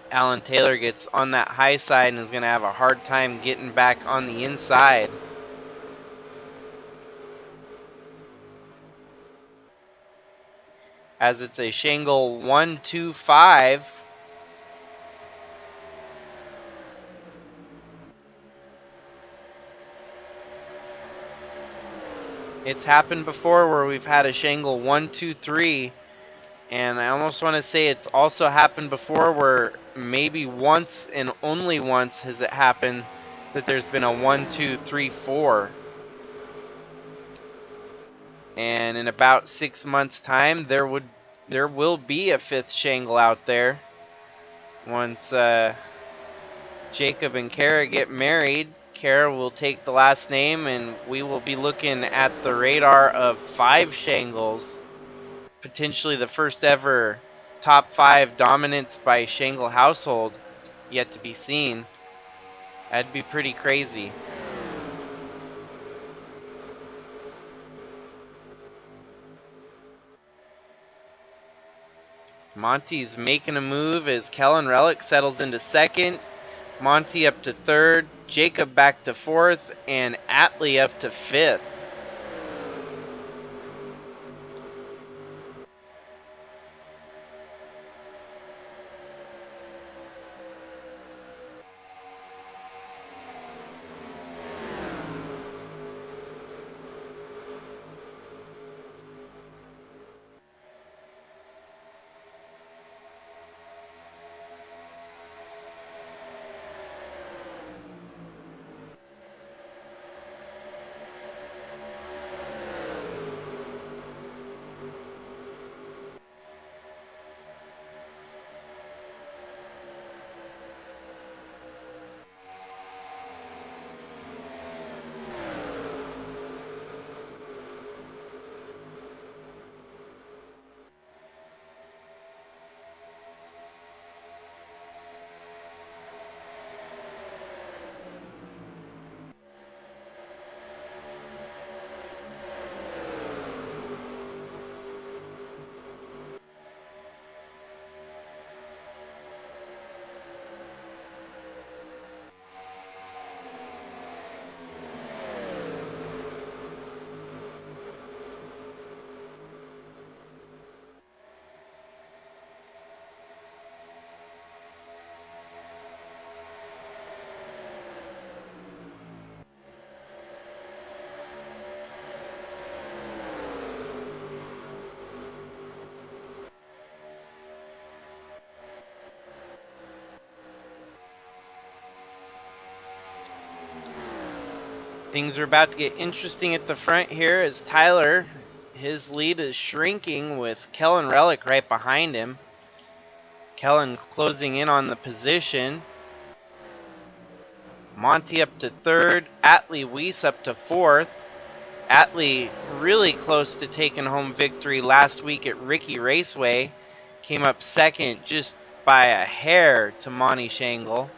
Alan Taylor gets on that high side and is going to have a hard time getting back on the inside. As it's a Shangle 1-2-5. It's happened before where we've had a Shangle 1-2-3, and I almost want to say it's also happened before where maybe once and only once has it happened that there's been a 1-2-3-4. And in about 6 months' time, there will be a 5th Shangle out there once Jacob and Kara get married. Kara will take the last name, and we will be looking at the radar of 5 Shangles, potentially the first ever top 5 dominance by Shangle household, yet to be seen. That'd be pretty crazy. Monty's making a move as Kellen Relic settles into 2nd. Monty up to 3rd. Jacob back to 4th. And Atlee up to 5th. Things are about to get interesting at the front here as Tyler, his lead is shrinking with Kellen Relic right behind him. Kellen closing in on the position. Monte up to third, Atlee Weiss up to fourth. Atlee really close to taking home victory last week at Ricky Raceway. Came up second just by a hair to Monte Shangle.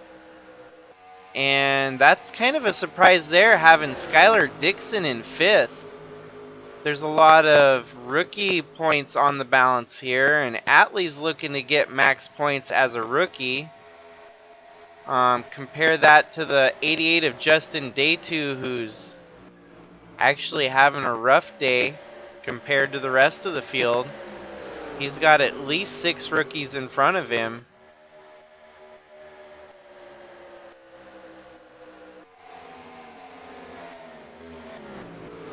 And that's kind of a surprise there, having Skylar Dixon in fifth. There's a lot of rookie points on the balance here, and Atlee's looking to get max points as a rookie. Compare that to the 88 of Justin Daytu, who's actually having a rough day compared to the rest of the field. He's got at least 6 rookies in front of him.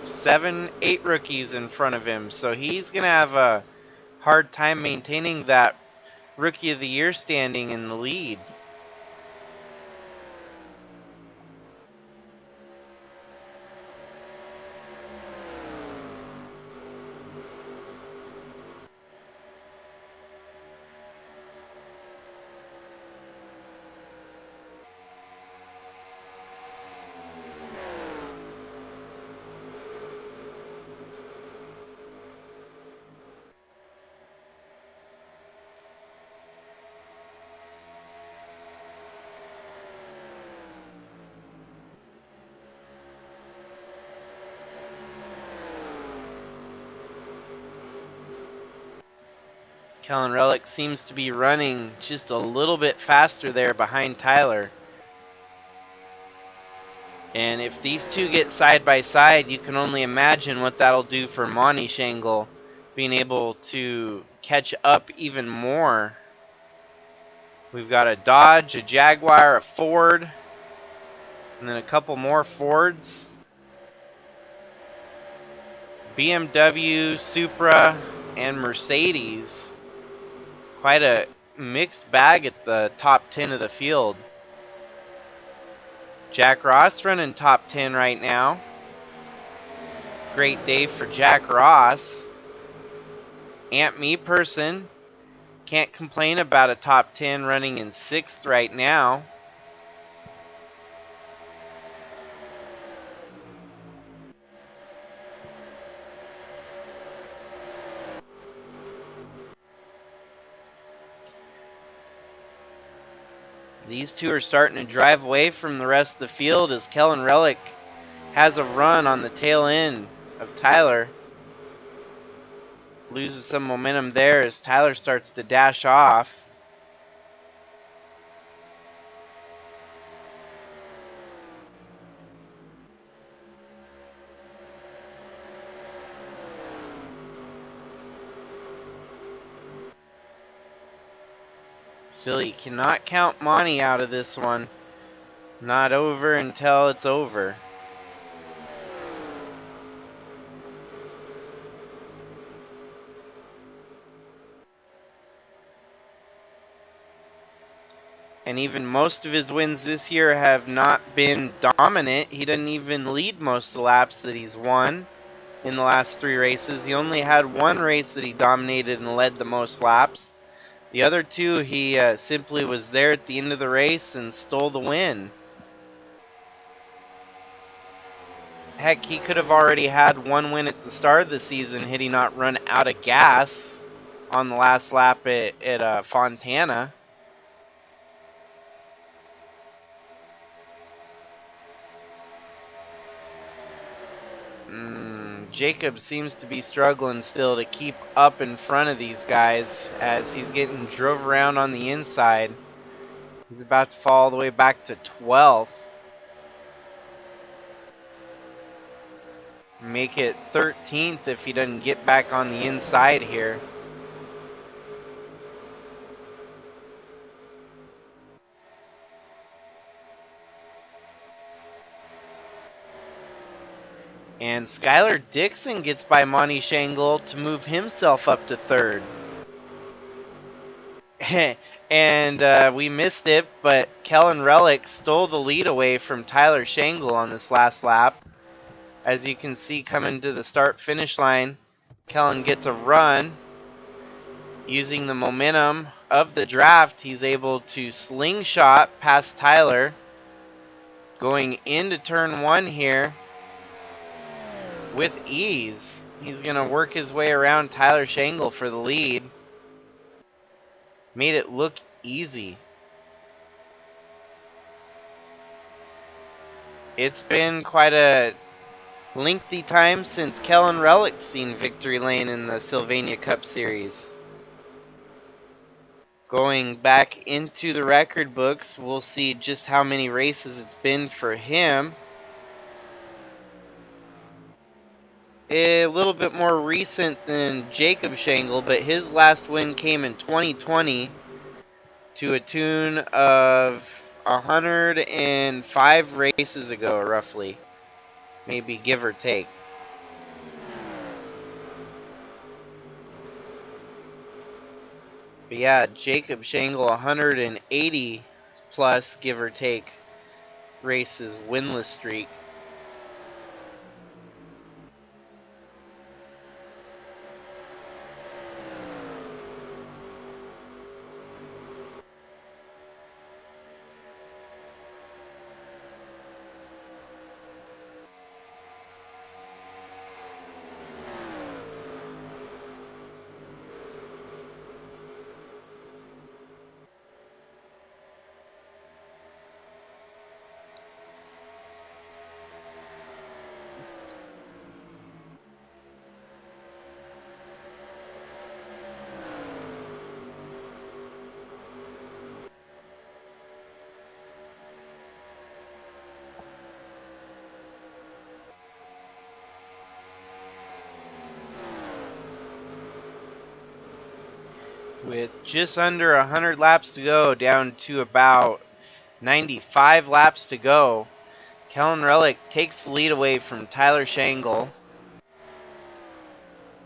7, 8 rookies in front of him, so he's going to have a hard time maintaining that Rookie of the Year standing in the lead. Kellen Relic seems to be running just a little bit faster there behind Tyler. And if these two get side by side, you can only imagine what that'll do for Monte Shangle, being able to catch up even more. We've got a Dodge, a Jaguar, a Ford, and then a couple more Fords. BMW, Supra, and Mercedes. Quite a mixed bag at the top 10 of the field. Jack Ross running top 10 right now. Great day for Jack Ross. Aunt Me Person can't complain about a top 10 running in 6th right now. These two are starting to drive away from the rest of the field as Kellen Relic has a run on the tail end of Tyler. Loses some momentum there as Tyler starts to dash off. Silly cannot count Monte out of this one. Not over until it's over. And even most of his wins this year have not been dominant. He didn't even lead most of the laps that he's won in the last 3 races. He only had 1 race that he dominated and led the most laps. The other 2, he simply was there at the end of the race and stole the win. Heck, he could have already had 1 win at the start of the season had he not run out of gas on the last lap at Fontana. Jacob seems to be struggling still to keep up in front of these guys as he's getting drove around on the inside. He's about to fall all the way back to 12th. Make it 13th if he doesn't get back on the inside here. And Skylar Dixon gets by Monte Shangle to move himself up to 3rd. And we missed it, but Kellen Relic stole the lead away from Tyler Shangle on this last lap. As you can see, coming to the start-finish line, Kellen gets a run. Using the momentum of the draft, he's able to slingshot past Tyler. Going into turn 1 here with ease. He's going to work his way around Tyler Shangle for the lead. Made it look easy. It's been quite a lengthy time since Kellen Relic's seen victory lane in the Sylvania Cup Series. Going back into the record books, we'll see just how many races it's been for him. A little bit more recent than Jacob Shangle, but his last win came in 2020 to a tune of 105 races ago, roughly. Maybe give or take. But yeah, Jacob Shangle, 180 plus, give or take, races winless streak. With just under 100 laps to go, down to about 95 laps to go, Kellen Relic takes the lead away from Tyler Shangle.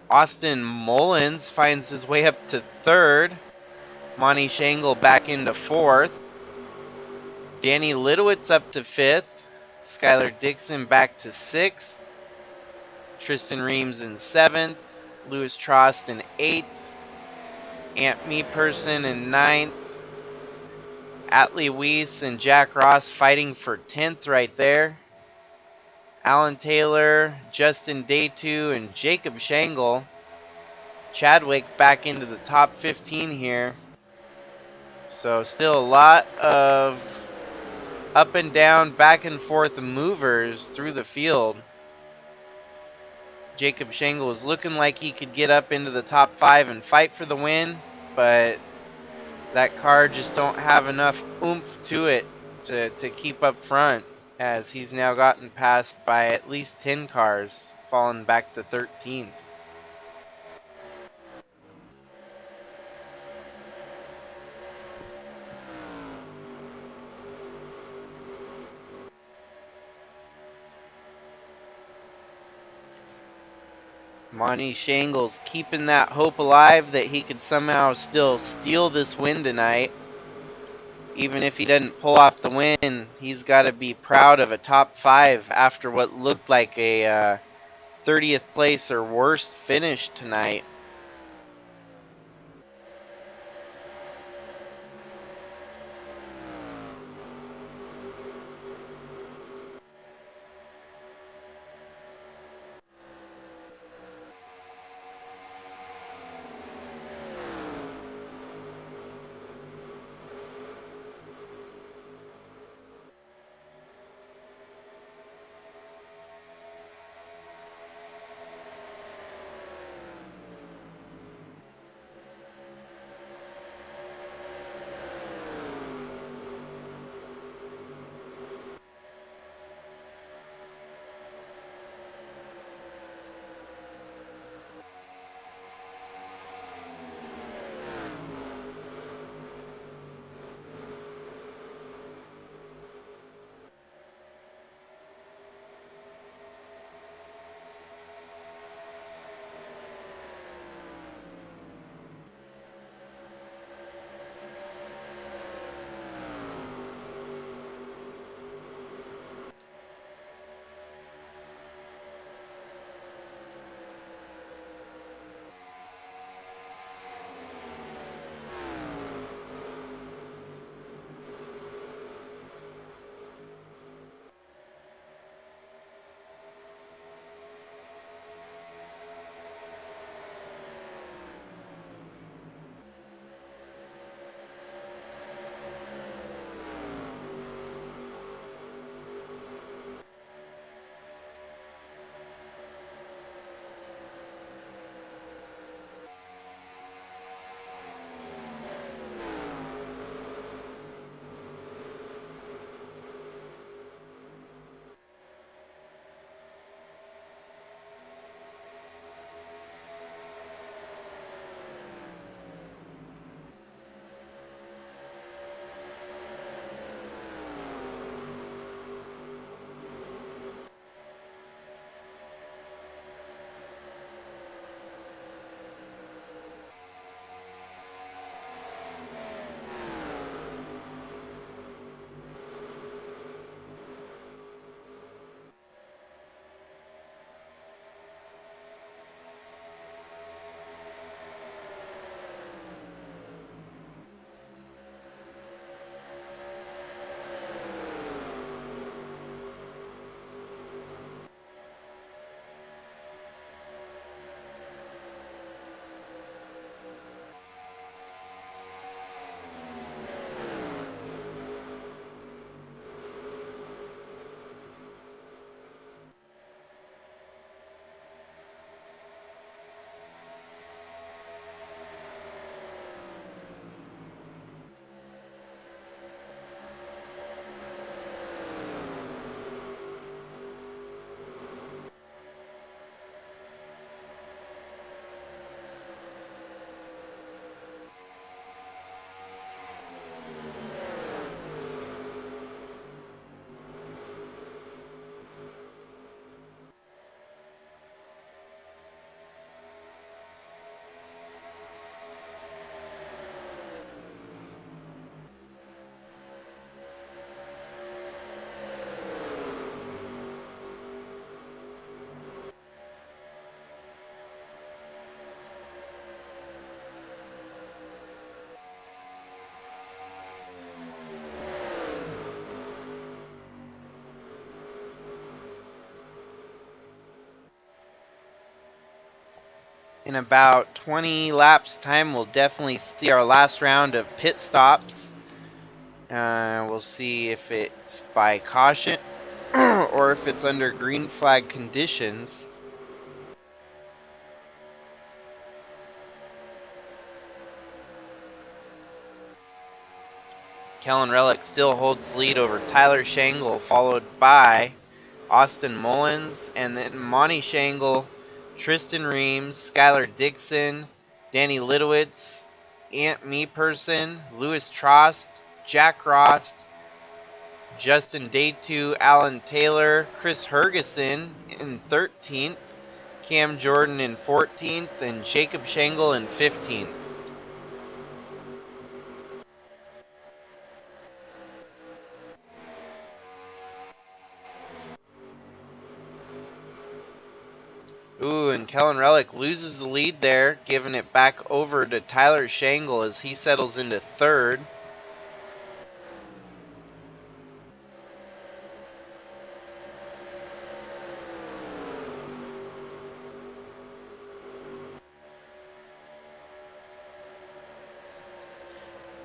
Austin Mullins finds his way up to third. Monte Shangle back into fourth. Danny Lidowitz up to fifth. Skylar Dixon back to sixth. Tristan Reams in seventh. Lewis Trost in eighth. Ant Meeperson in ninth. Atlee Weiss and Jack Ross fighting for 10th right there. Alan Taylor, Justin Day2, and Jacob Shangle. Chadwick back into the top 15 here. So still a lot of up and down, back and forth movers through the field. Jacob Shangle was looking like he could get up into the top 5 and fight for the win, but that car just don't have enough oomph to it to keep up front, as he's now gotten passed by at least 10 cars, falling back to 13th. Monte Shangle's keeping that hope alive that he could somehow still steal this win tonight. Even if he doesn't pull off the win, he's got to be proud of a top 5 after what looked like a 30th place or worse finish tonight. in about 20 laps time, we'll definitely see our last round of pit stops. We'll see if it's by caution or if it's under green flag conditions. Kellen Relic still holds lead over Tyler Shangle, followed by Austin Mullins, and then Monte Shangle, Tristan Reams, Skylar Dixon, Danny Lidowitz, Ant Meeperson, Lewis Trost, Jack Rost, Justin Day2, Alan Taylor, Chris Hergeson in 13th, Cam Jordan in 14th, and Jacob Shangle in 15th. Ooh, and Kellen Relic loses the lead there, giving it back over to Tyler Shangle as he settles into third.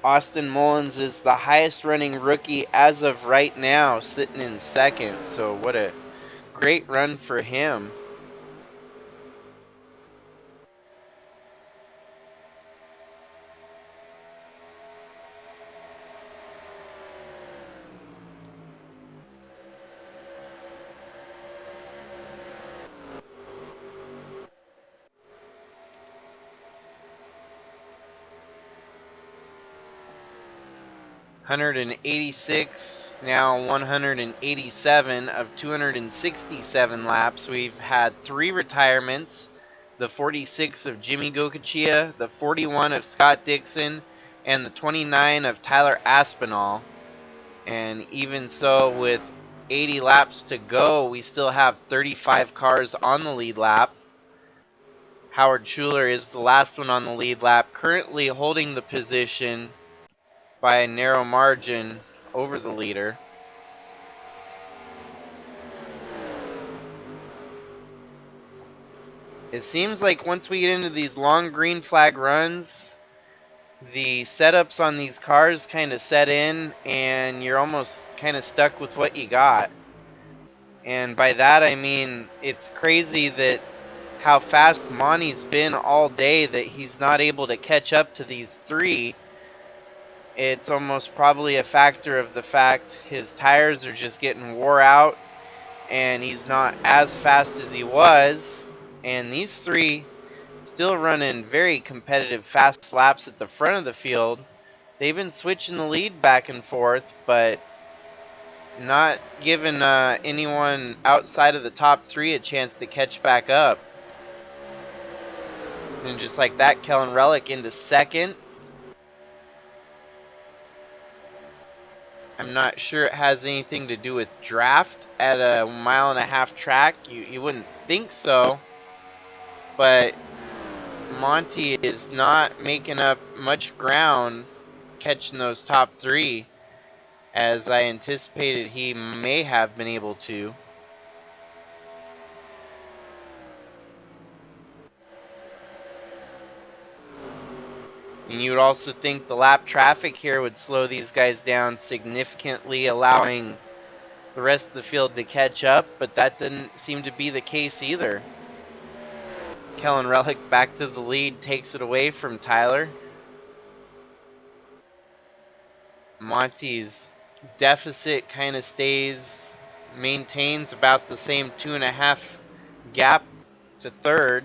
Austin Mullins is the highest running rookie as of right now, sitting in second. So what a great run for him. (186), now 187 of 267 laps. We've had 3 retirements, the 46 of Jimmy Gokachia, the 41 of Scott Dixon, and the 29 of Tyler Aspinall. And even so, with 80 laps to go, we still have 35 cars on the lead lap. Howard Schuler is the last one on the lead lap, currently holding the position by a narrow margin over the leader. It seems like once we get into these long green flag runs, the setups on these cars kind of set in and you're almost kind of stuck with what you got. And by that I mean it's crazy that how fast Monty's been all day that he's not able to catch up to these 3. It's almost probably a factor of the fact his tires are just getting wore out and he's not as fast as he was. And these 3 still running very competitive fast laps at the front of the field. They've been switching the lead back and forth, but not giving anyone outside of the top 3 a chance to catch back up. And just like that, Kellen Relic into second. I'm not sure it has anything to do with draft at a 1.5-mile track. You wouldn't think so. But Monty is not making up much ground catching those top 3 as I anticipated he may have been able to. And you would also think the lap traffic here would slow these guys down significantly, allowing the rest of the field to catch up, but that didn't seem to be the case either. Kellen Relic back to the lead, takes it away from Tyler. Monty's deficit kind of maintains about the same 2.5 gap to third.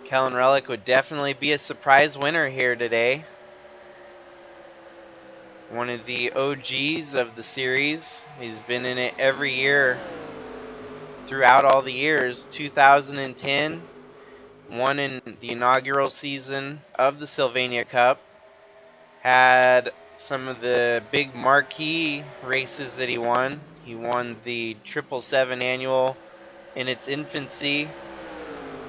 Kellen Relic would definitely be a surprise winner here today. One of the OGs of the series. He's been in it every year throughout all the years. 2010, won in the inaugural season of the Sylvania Cup. Had some of the big marquee races that he won. He won the 777 annual in its infancy,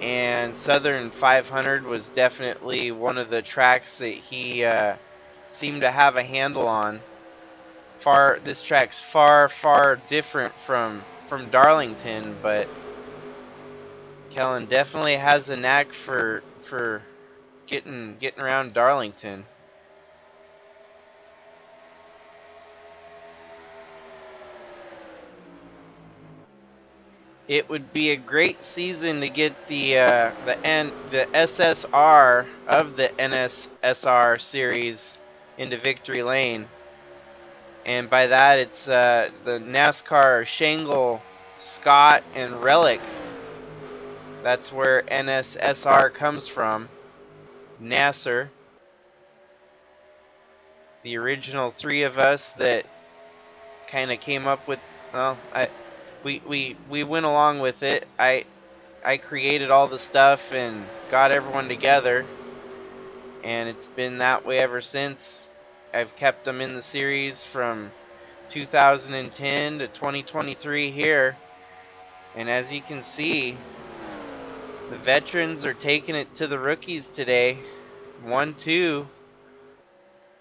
and Southern 500 was definitely one of the tracks that he seemed to have a handle on. This track's far different from from Darlington, but Kellen definitely has a knack for getting around Darlington. It would be a great season to get the SSR of the NSSR series into Victory Lane, and by that it's the NASCAR Shangle, Scott, and Relic. That's where NSSR comes from. Nasser, the original three of us that kind of came up with. Well, we went along with it. I created all the stuff and got everyone together, and it's been that way ever since. I've kept them in the series from 2010 to 2023 here, and as you can see, the veterans are taking it to the rookies today. 1-2.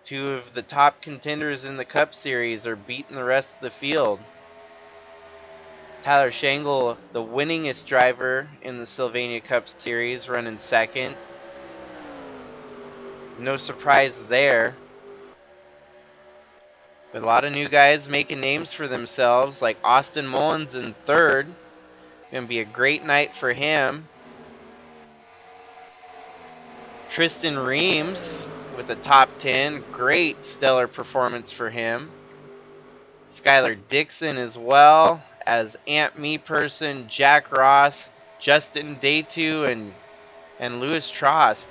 Two of the top contenders in the Cup Series are beating the rest of the field. Tyler Shangle, the winningest driver in the Sylvania Cup Series, running second. No surprise there. But a lot of new guys making names for themselves, like Austin Mullins in third. Going to be a great night for him. Tristan Reams with a top 10. Great stellar performance for him. Skylar Dixon as well as Ant Me Person, Jack Ross, Justin Day2, and Louis Trost.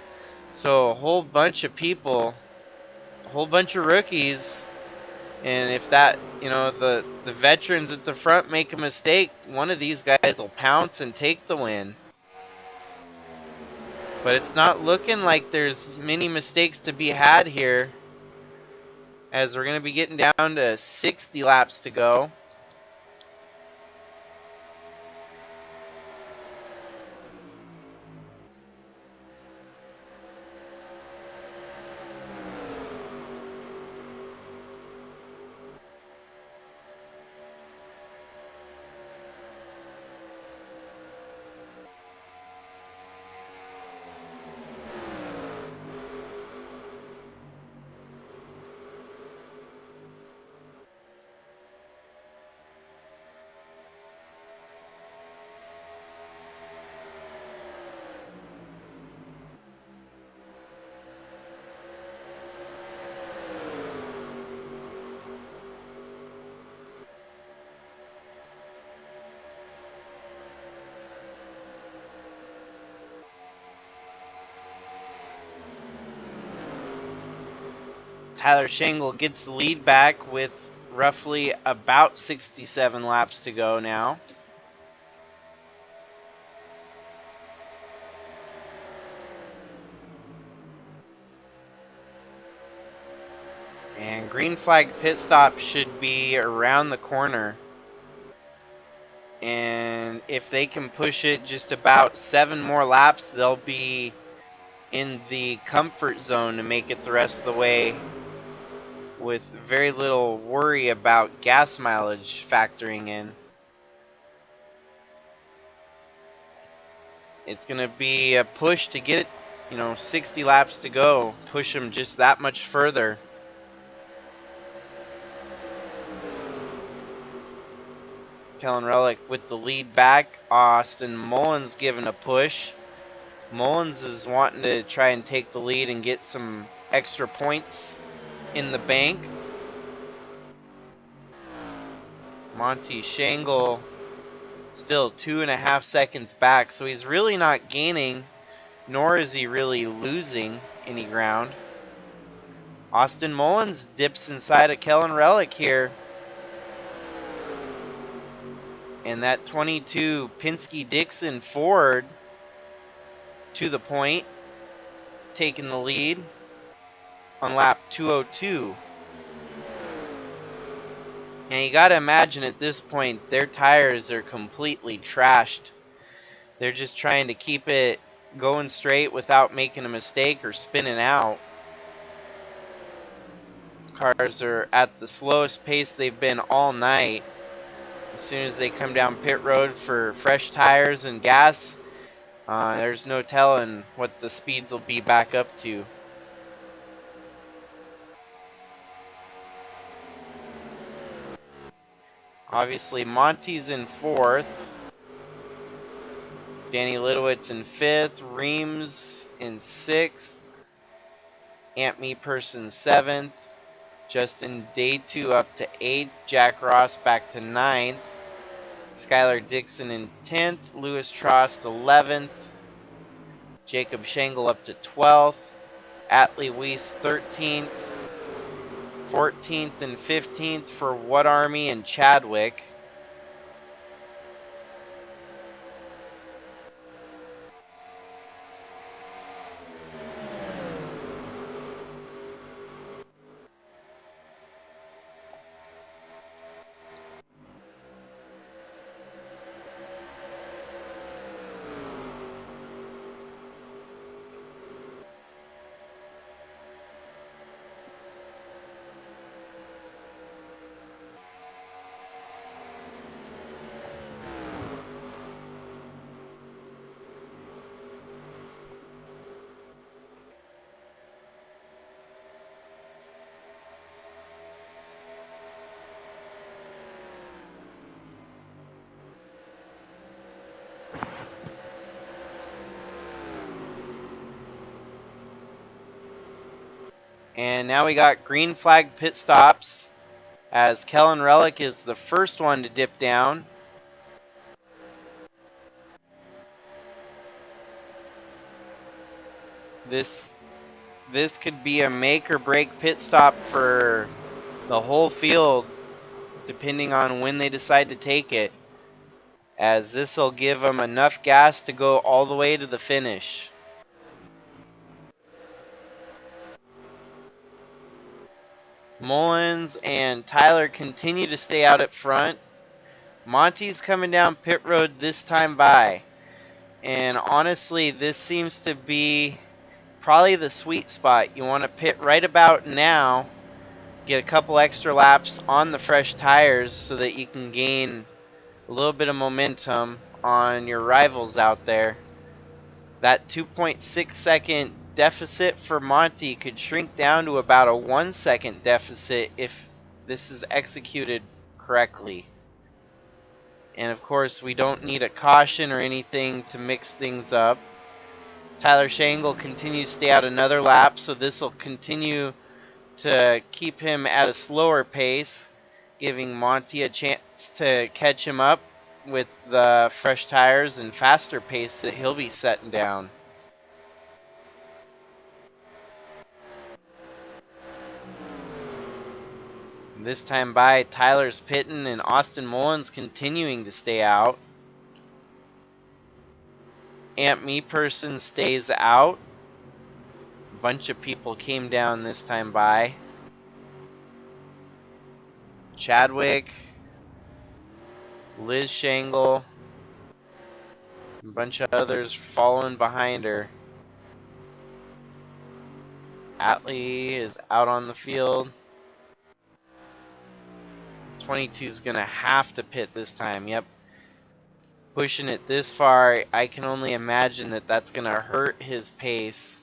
So a whole bunch of people, a whole bunch of rookies. And if that, the veterans at the front make a mistake, one of these guys will pounce and take the win. But it's not looking like there's many mistakes to be had here, as we're going to be getting down to 60 laps to go. Tyler Shangle gets the lead back with roughly about 67 laps to go now. And green flag pit stop should be around the corner. And if they can push it just about 7 more laps, they'll be in the comfort zone to make it the rest of the way with very little worry about gas mileage factoring in. It's going to be a push to get it, 60 laps to go. Push them just that much further. Kellen Relic with the lead back. Austin Mullins giving a push. Mullins is wanting to try and take the lead and get some extra points in the bank. Monte Shangle still 2.5 seconds back, so he's really not gaining, nor is he really losing any ground. Austin Mullins dips inside of Kellen Relic here. And that 22 Penske-Dixon Ford to the point, taking the lead on lap 202. And you gotta imagine at this point, their tires are completely trashed. They're just trying to keep it going straight without making a mistake or spinning out. Cars are at the slowest pace they've been all night. As soon as they come down pit road for fresh tires and gas, there's no telling what the speeds will be back up to. Obviously, Monty's in 4th. Danny Litowitz in 5th. Reams in 6th. Ant Me Person 7th. Justin Day 2 up to 8th. Jack Ross back to 9th. Skylar Dixon in 10th. Lewis Trost 11th. Jacob Shangle up to 12th. Atlee Weiss 13th. 14th and 15th for What Army and Chadwick. And now we got green flag pit stops as Kellen Relic is the first one to dip down. This could be a make or break pit stop for the whole field, depending on when they decide to take it, as this will give them enough gas to go all the way to the finish. Mullins and Tyler continue to stay out at front. Monty's coming down pit road this time by. And honestly, this seems to be probably the sweet spot. You want to pit right about now, get a couple extra laps on the fresh tires so that you can gain a little bit of momentum on your rivals out there. That 2.6 second deficit for Monty could shrink down to about a 1 second deficit if this is executed correctly. And of course, we don't need a caution or anything to mix things up. Tyler Shangle continues to stay out another lap, so this will continue to keep him at a slower pace, giving Monty a chance to catch him up with the fresh tires and faster pace that he'll be setting down. This time by, Tyler's pitting and Austin Mullins continuing to stay out. Ant Me Person stays out. A bunch of people came down this time by. Chadwick, Liz Shangle, a bunch of others following behind her. Atlee is out on the field. 22 is going to have to pit this time. Yep. Pushing it this far, I can only imagine that that's going to hurt his pace.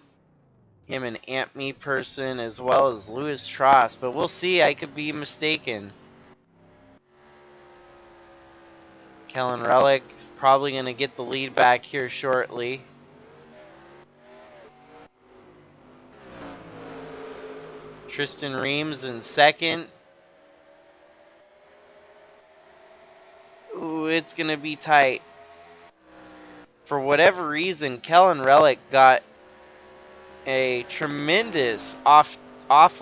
Him and Ant Me Person as well as Lewis Trost. But we'll see. I could be mistaken. Kellen Relic is probably going to get the lead back here shortly. Tristan Reams in second. Ooh, it's going to be tight. For whatever reason, Kellen Relic got a tremendous off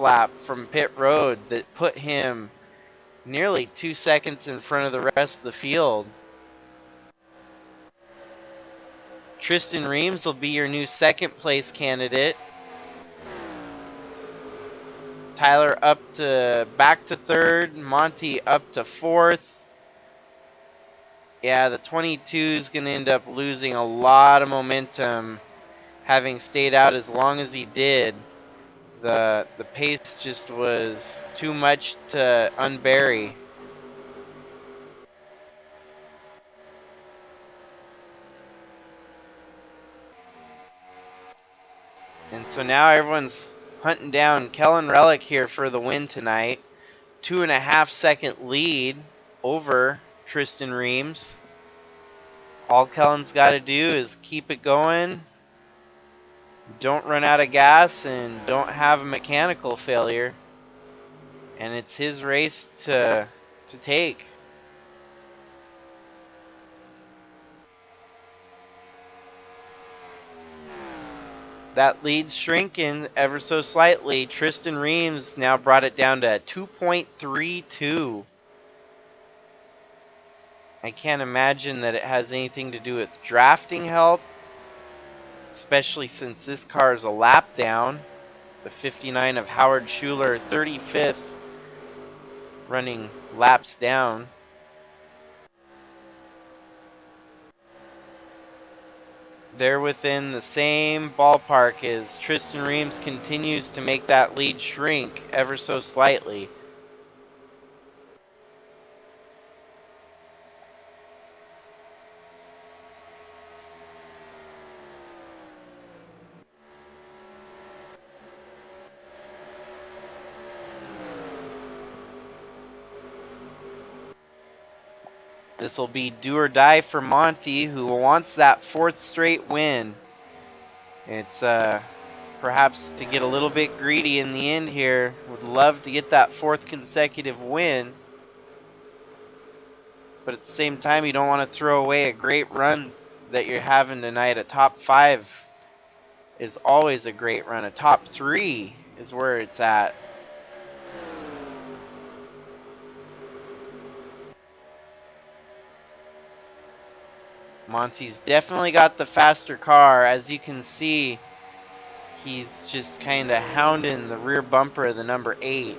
lap from pit road that put him nearly 2 seconds in front of the rest of the field. Tristan Reams will be your new second place candidate. Tyler back to third. Monty up to fourth. Yeah, the 22 is going to end up losing a lot of momentum, having stayed out as long as he did. The pace just was too much to unbury. And so now everyone's hunting down Kellen Relic here for the win tonight. 2.5-second lead over Tristan Reams. All Kellen's got to do is keep it going, don't run out of gas, and don't have a mechanical failure. And it's his race to take. That lead's shrinking ever so slightly. Tristan Reams now brought it down to 2.32. I can't imagine that it has anything to do with drafting help, especially since this car is a lap down. The 59 of Howard Schuler, 35th, running laps down. They're within the same ballpark as Tristan Reams continues to make that lead shrink ever so slightly. This will be do or die for Monte, who wants that 4th straight win. It's perhaps to get a little bit greedy in the end here. Would love to get that 4th consecutive win. But at the same time, you don't want to throw away a great run that you're having tonight. A top 5 is always a great run. A top 3 is where it's at. Monte's definitely got the faster car. As you can see, he's just kind of hounding the rear bumper of the number 8.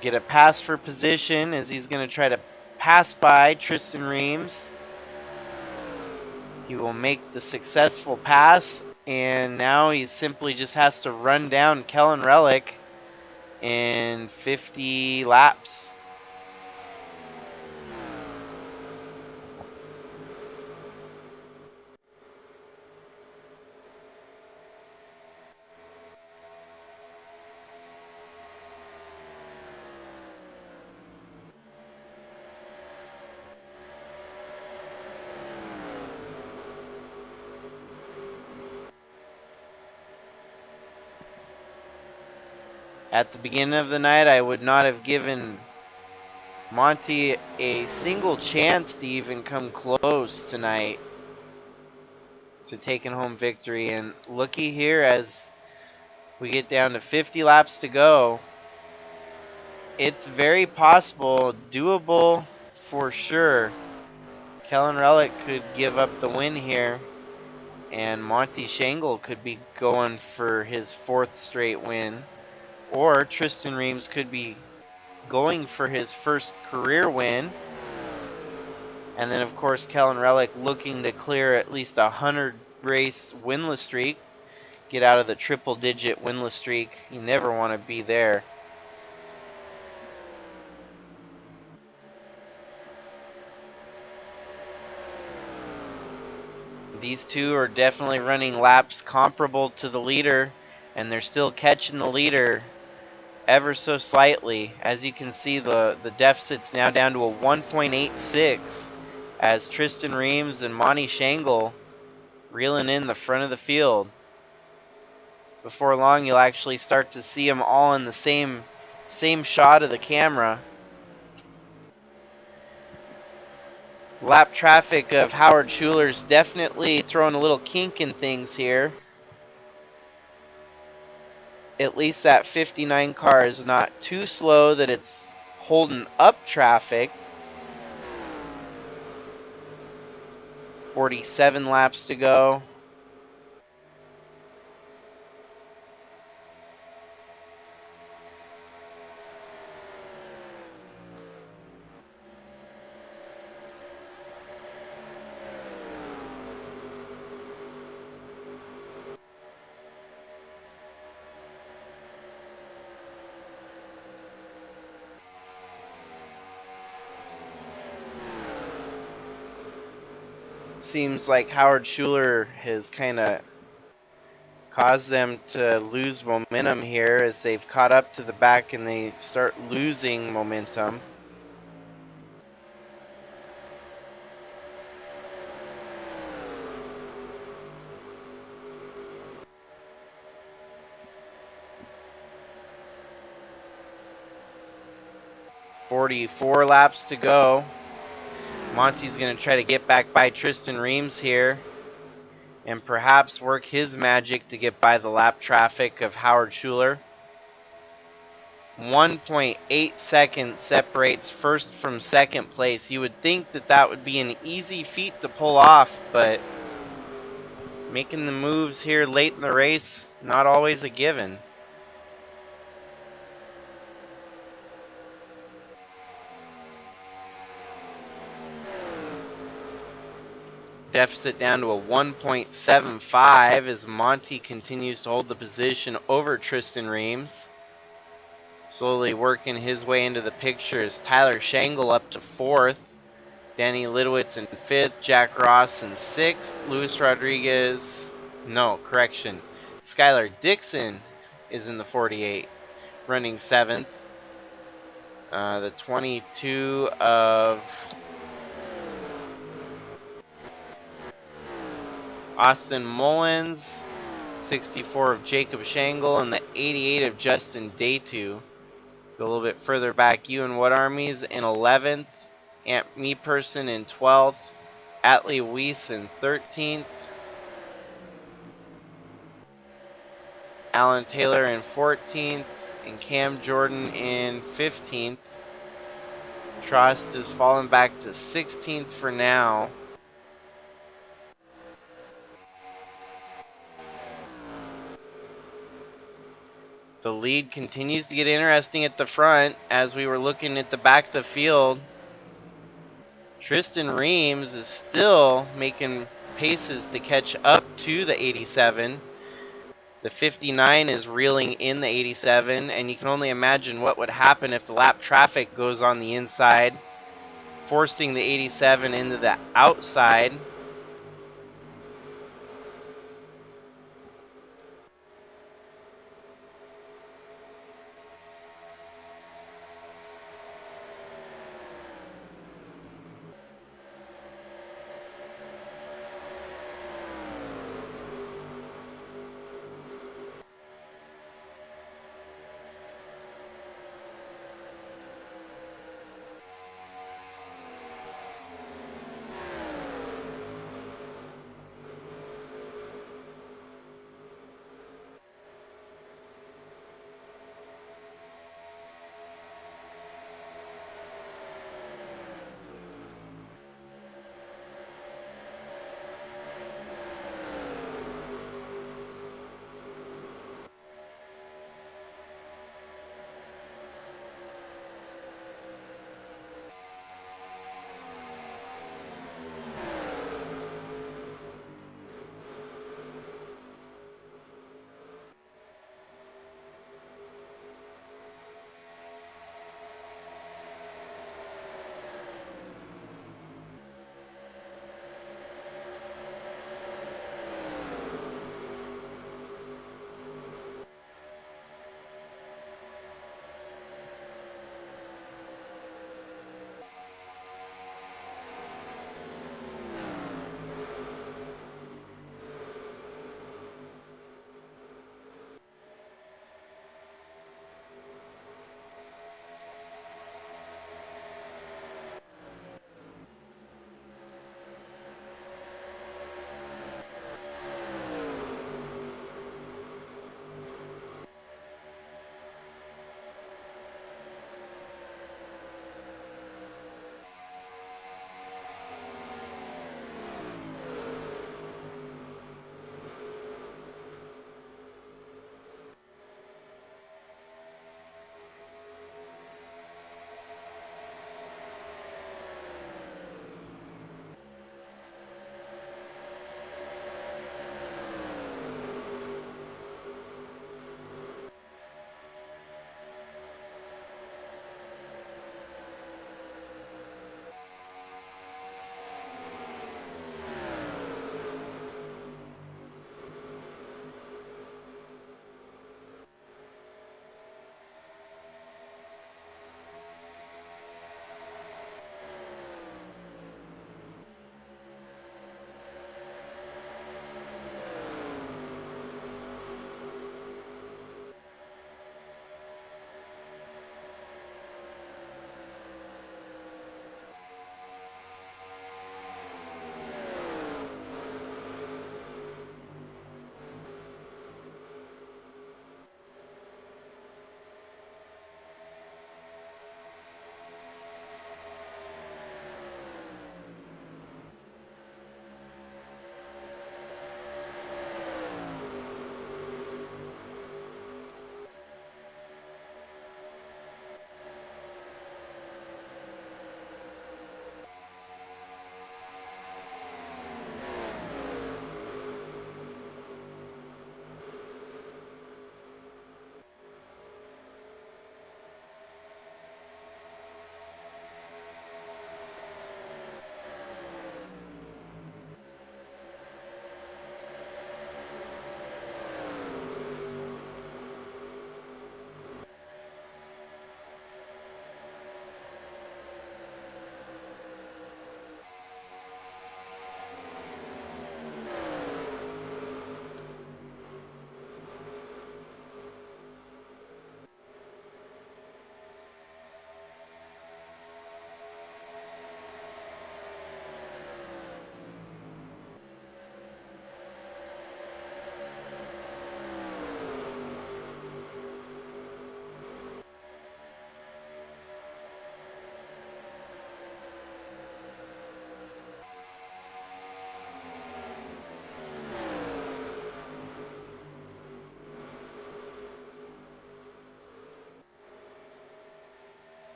Get a pass for position as he's going to try to pass by Tristan Reams. He will make the successful pass, and now he simply just has to run down Kellen Relic in 50 laps. At the beginning of the night, I would not have given Monte a single chance to even come close tonight to taking home victory. And looky here, as we get down to 50 laps to go, it's very possible, doable for sure. Kellen Relic could give up the win here, and Monte Shangle could be going for his 4th straight win, or Tristan Reams could be going for his 1st career win. And then, of course, Kellen Relic looking to clear at least a 100-race winless streak, get out of the triple-digit winless streak. You never want to be there. These two are definitely running laps comparable to the leader, and they're still catching the leader ever so slightly. As you can see, the deficit's now down to a 1.86 as Tristan Reams and Monte Shangle reeling in the front of the field. Before long, you'll actually start to see them all in the same shot of the camera. Lap traffic of Howard Schuler's definitely throwing a little kink in things here. At least that 59 car is not too slow that it's holding up traffic. 47 laps to go. Seems like Howard Schuler has kind of caused them to lose momentum here as they've caught up to the back and they start losing momentum. .44 laps to go. Monte's going to try to get back by Tristan Reams here and perhaps work his magic to get by the lap traffic of Howard Schuler. 1.8 seconds separates first from second place. You would think that that would be an easy feat to pull off, but making the moves here late in the race, not always a given. Deficit down to a 1.75 as Monte continues to hold the position over Tristan Reams. Slowly working his way into the picture is Tyler Shangle up to 4th. Danny Lidowitz in 5th. Jack Ross in 6th. Luis Rodriguez, no, correction. Skylar Dixon is in the 48, running 7th. The 22 of Austin Mullins, 64 of Jacob Shangle, and the 88 of Justin Daytu. Go a little bit further back, Ewan What Armies in 11th, Ant Me Person in 12th, Atlee Weiss in 13th, Alan Taylor in 14th, and Cam Jordan in 15th. Trost has fallen back to 16th for now. The lead continues to get interesting at the front as we were looking at the back of the field. Tristan Reams is still making paces to catch up to the 87. The 59 is reeling in the 87, and you can only imagine what would happen if the lap traffic goes on the inside, forcing the 87 into the outside.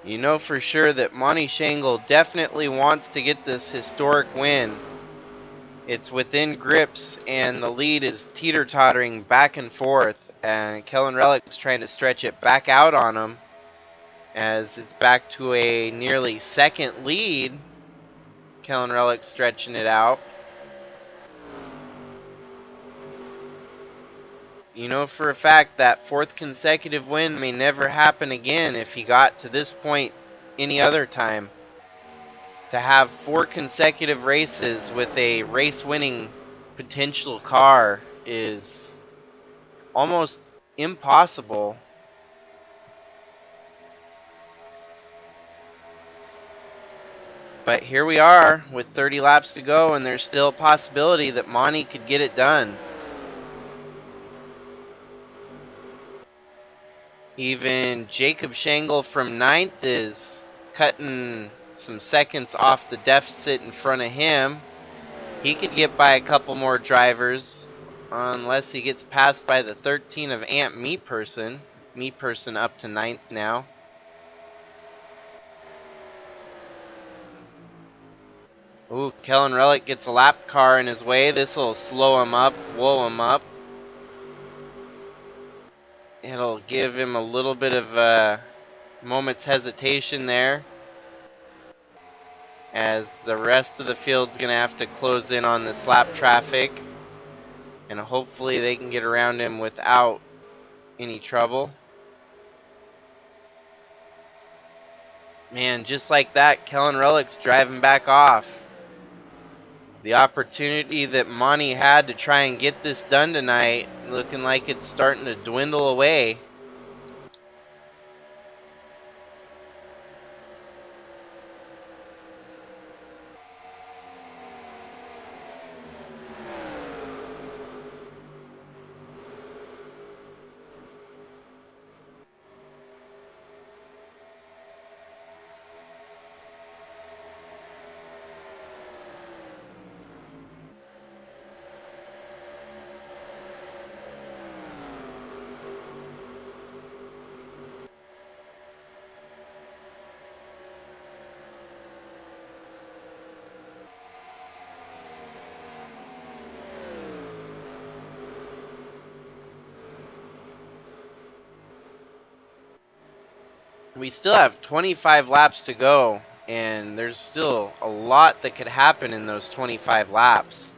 You know for sure that Monte Shangle definitely wants to get this historic win. It's within grips, and the lead is teeter-tottering back and forth, and Kellen Relic's trying to stretch it back out on him as it's back to a nearly second lead. Kellen Relic stretching it out. You know for a fact that fourth consecutive win may never happen again if he got to this point any other time. To have 4 consecutive races with a race-winning potential car is almost impossible. But here we are with 30 laps to go, and there's still a possibility that Monte could get it done. Even Jacob Shangle from 9th is cutting some seconds off the deficit in front of him. He could get by a couple more drivers unless he gets passed by the 13 of Ant Me Person. Me Person up to 9th now. Ooh, Kellen Relic gets a lap car in his way. This will slow him up, whoa him up. It'll give him a little bit of a moment's hesitation there, as the rest of the field's going to have to close in on this lap traffic, and hopefully they can get around him without any trouble. Man, just like that, Kellen Relic's driving back off. The opportunity that Monte had to try and get this done tonight, looking like it's starting to dwindle away. We still have 25 laps to go, and there's still a lot that could happen in those 25 laps.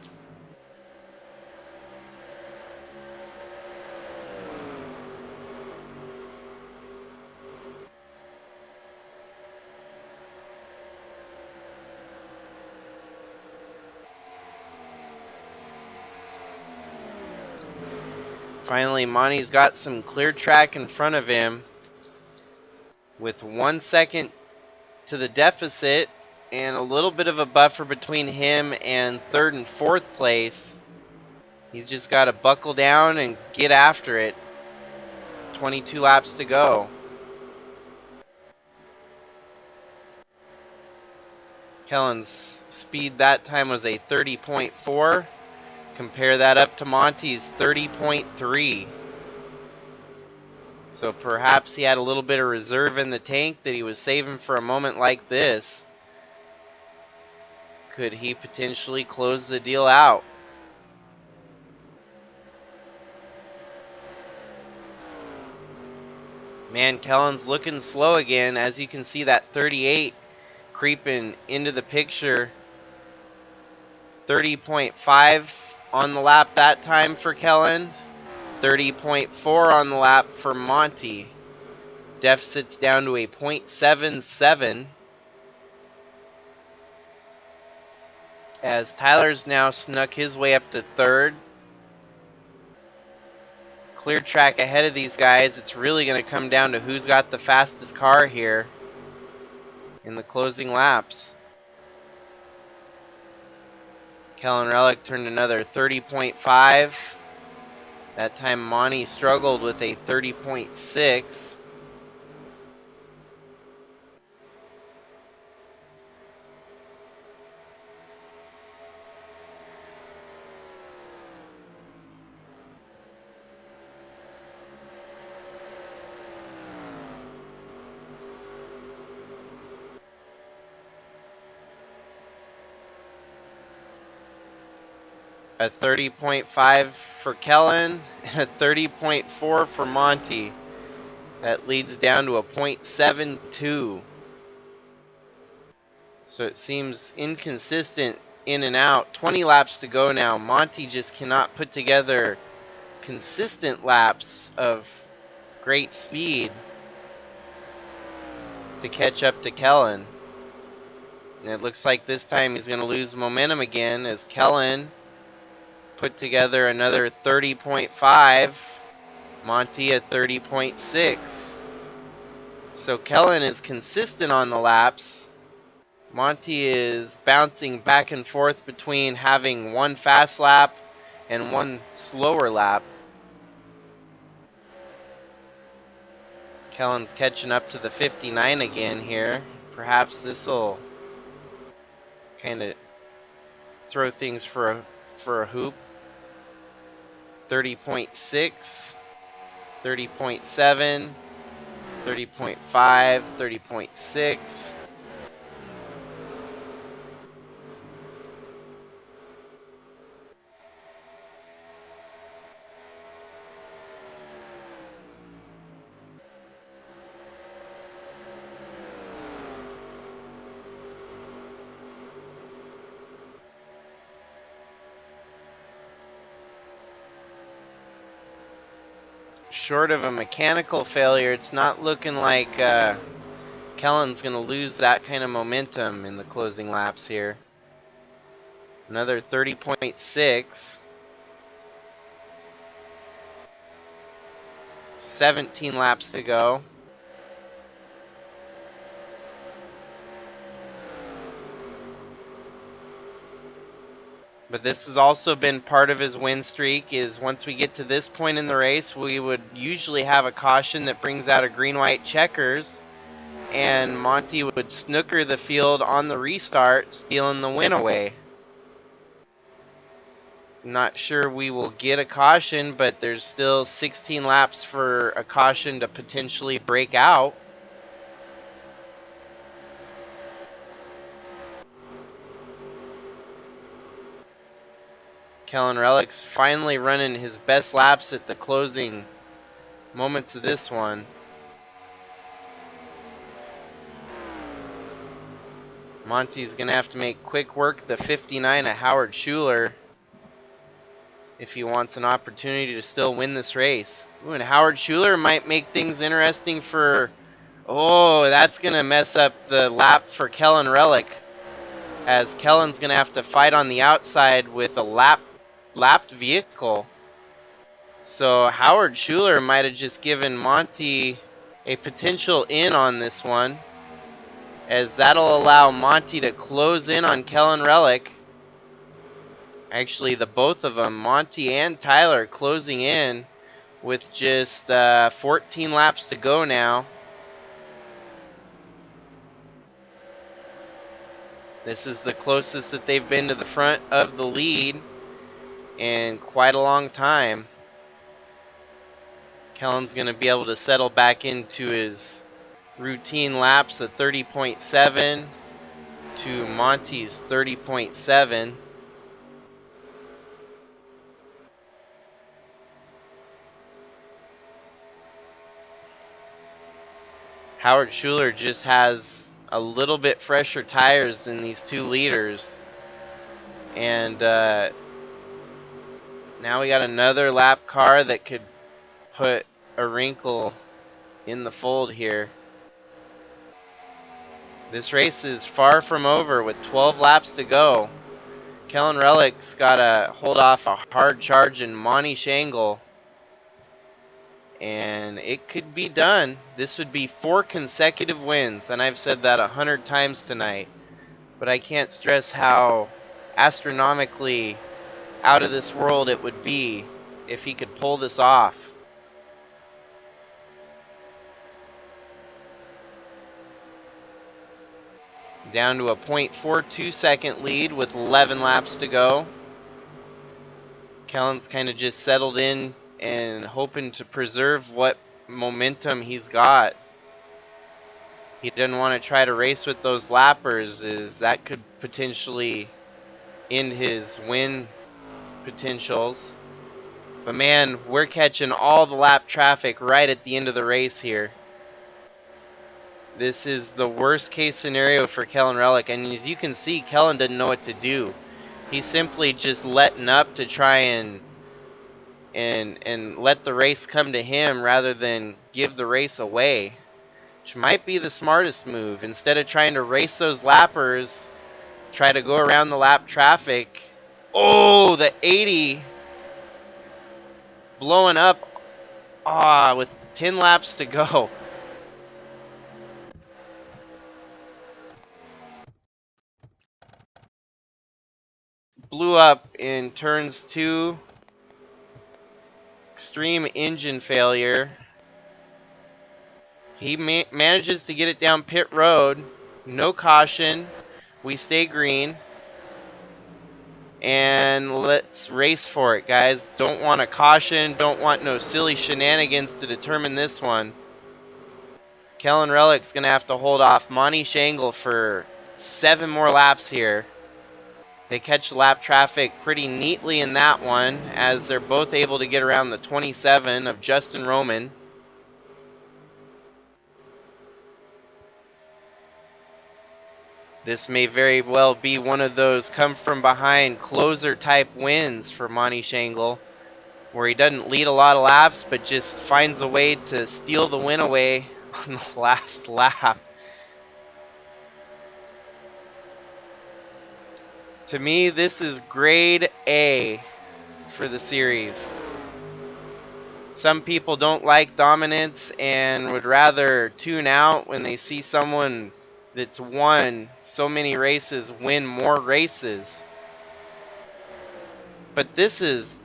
Finally, Monte's got some clear track in front of him with 1 second to the deficit and a little bit of a buffer between him and 3rd and 4th place. He's just got to buckle down and get after it. 22 laps to go. Kellen's speed that time was a 30.4. Compare that up to Monte's 30.3. So perhaps he had a little bit of reserve in the tank that he was saving for a moment like this. Could he potentially close the deal out? Man, Kellen's looking slow again. As you can see, that 38 creeping into the picture. 30.5 on the lap that time for Kellen. 30.4 on the lap for Monte. Deficit's down to a 0.77. As Tyler's now snuck his way up to 3rd. Clear track ahead of these guys. It's really going to come down to who's got the fastest car here in the closing laps. Kellen Relic turned another 30.5. That time Monte struggled with a 30.6. A 30.5 for Kellen, and a 30.4 for Monte. That leads down to a .72. So it seems inconsistent in and out. 20 laps to go now. Monte just cannot put together consistent laps of great speed to catch up to Kellen. And it looks like this time he's going to lose momentum again as Kellen put together another 30.5. Monte at 30.6. So Kellen is consistent on the laps. Monte is bouncing back and forth between having one fast lap and one slower lap. Kellen's catching up to the 59 again here. Perhaps this will kind of throw things for a hoop. 30.6, 30.7, 30.5, 30.6. Short of a mechanical failure, it's not looking like Kellen's going to lose that kind of momentum in the closing laps here. Another 30.6. 17 laps to go. But this has also been part of his win streak, is once we get to this point in the race, we would usually have a caution that brings out a green-white checkers, and Monte would snooker the field on the restart, stealing the win away. Not sure we will get a caution, but there's still 16 laps for a caution to potentially break out. Kellen Relics finally running his best laps at the closing moments of this one. Monte's going to have to make quick work the 59 at Howard Schuler if he wants an opportunity to still win this race. Ooh, and Howard Schuler might make things interesting for... Oh, that's going to mess up the lap for Kellen Relic, as Kellen's going to have to fight on the outside with a lapped vehicle. So Howard Schuler might have just given Monte a potential in on this one, as that'll allow Monte to close in on Kellen Relic. Actually, the both of them, Monte and Tyler, closing in with just 14 laps to go now. This is the closest that they've been to the front of the lead in quite a long time. Kellen's going to be able to settle back into his routine laps of 30.7 to Monte's 30.7. Howard Schuler just has a little bit fresher tires than these two leaders. And now we got another lap car that could put a wrinkle in the fold here. This race is far from over with 12 laps to go. Kellen Relic's got to hold off a hard charge in Monte Shangle, and it could be done. This would be 4 consecutive wins, and I've said that 100 times tonight. But I can't stress how astronomically out of this world it would be if he could pull this off. Down to a .42 second lead with 11 laps to go. Kellen's kind of just settled in and hoping to preserve what momentum he's got. He didn't want to try to race with those lappers, as that could potentially end his win potentials. But man, we're catching all the lap traffic right at the end of the race here. This is the worst case scenario for Kellen Relic, and as you can see, Kellen didn't know what to do. He's simply just letting up to try and let the race come to him rather than give the race away, which might be the smartest move. Instead of trying to race those lappers, try to go around the lap traffic. Oh, the 80 blowing up with 10 laps to go. Blew up in turns 2. Extreme engine failure. He manages to get it down pit road. No caution. We stay green. And let's race for it, guys. Don't want a caution. Don't want no silly shenanigans to determine this one. Kellen Relic's going to have to hold off Monte Shangle for 7 more laps here. They catch lap traffic pretty neatly in that one, as they're both able to get around the 27 of Justin Roman. This may very well be one of those come from behind closer type wins for Monte Shangle, where he doesn't lead a lot of laps but just finds a way to steal the win away on the last lap. To me, this is grade A for the series. Some people don't like dominance and would rather tune out when they see someone that's won so many races win more races. But this is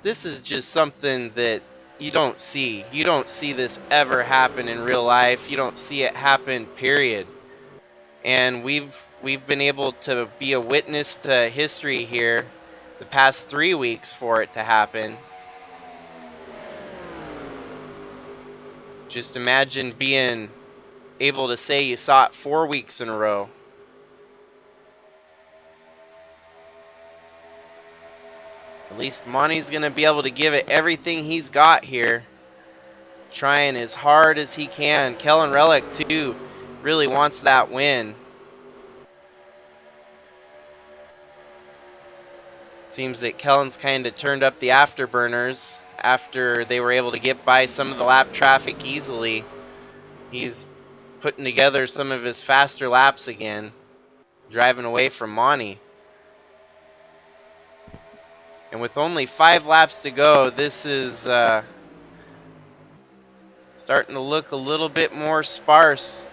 just something that you don't see. You don't see this ever happen in real life. You don't see it happen, period. And we've been able to be a witness to history here the past 3 weeks for it to happen. Just imagine being able to say you saw it 4 weeks in a row. At least Monty's going to be able to give it everything he's got here. Trying as hard as he can. Kellen Relic, too, really wants that win. Seems that Kellen's kind of turned up the afterburners after they were able to get by some of the lap traffic easily. He's putting together some of his faster laps again, driving away from Monty. And with only 5 laps to go, this is starting to look a little bit more sparse.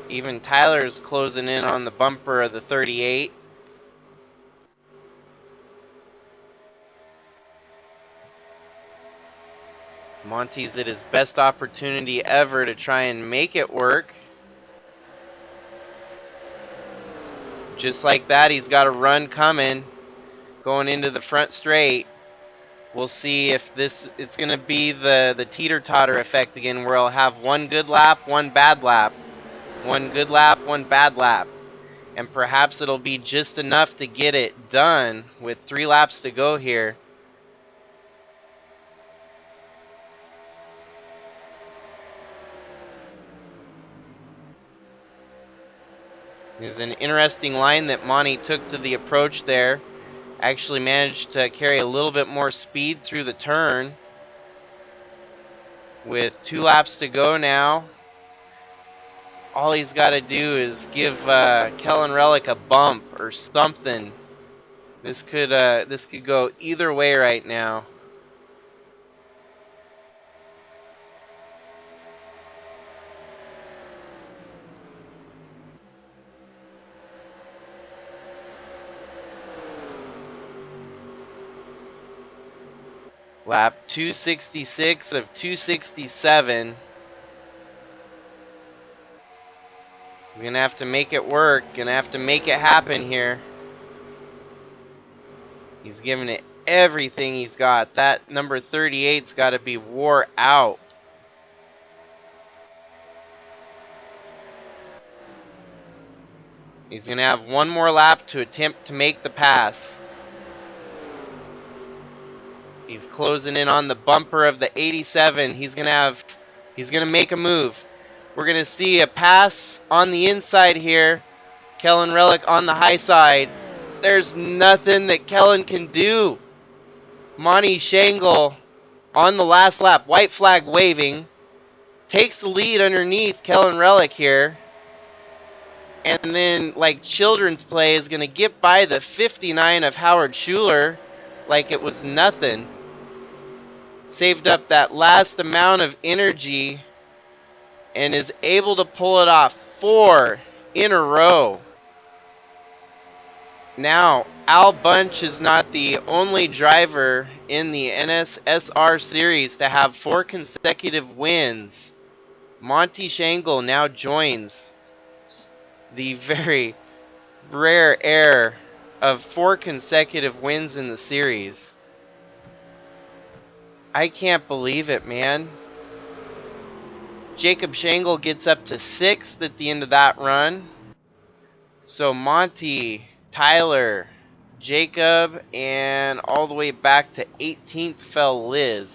Even Tyler's closing in on the bumper of the 38. Monty's at his best opportunity ever to try and make it work. Just like that, he's got a run coming, going into the front straight. We'll see if it's going to be the teeter-totter effect again, where he'll have one good lap, one bad lap. One good lap, one bad lap. And perhaps it'll be just enough to get it done with 3 laps to go here. It's an interesting line that Monty took to the approach there. Actually managed to carry a little bit more speed through the turn. With 2 laps to go now, all he's got to do is give Kellen Relic a bump or something. This could go either way right now. Lap 266 of 267. We're going to have to make it work. Going to have to make it happen here. He's giving it everything he's got. That number 38's got to be wore out. He's going to have one more lap to attempt to make the pass. He's closing in on the bumper of the 87. He's going to make a move. We're going to see a pass on the inside here. Kellen Relic on the high side. There's nothing that Kellen can do. Monte Shangle on the last lap, white flag waving, takes the lead underneath Kellen Relic here. And then, like children's play, is going to get by the 59 of Howard Schuler like it was nothing. Saved up that last amount of energy and is able to pull it off 4 in a row. Now, Al Bunch is not the only driver in the NSSR series to have 4 consecutive wins. Monte Shangle now joins the very rare air of 4 consecutive wins in the series. I can't believe it, man. Jacob Shangle gets up to 6th at the end of that run. So Monty, Tyler, Jacob, and all the way back to 18th fell Liz.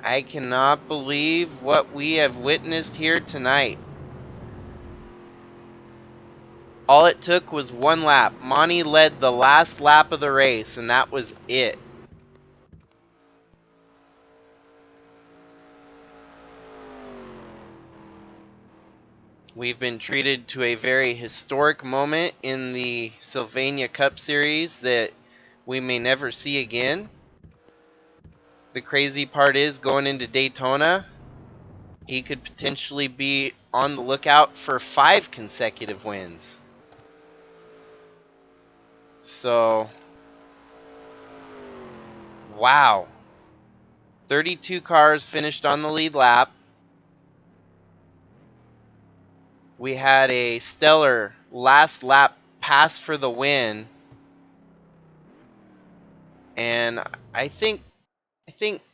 I cannot believe what we have witnessed here tonight. All it took was 1 lap. Monty led the last lap of the race, and that was it. We've been treated to a very historic moment in the Sylvania Cup Series that we may never see again. The crazy part is, going into Daytona, he could potentially be on the lookout for 5 consecutive wins. So, wow. 32 cars finished on the lead lap. We had a stellar last lap pass for the win. And I think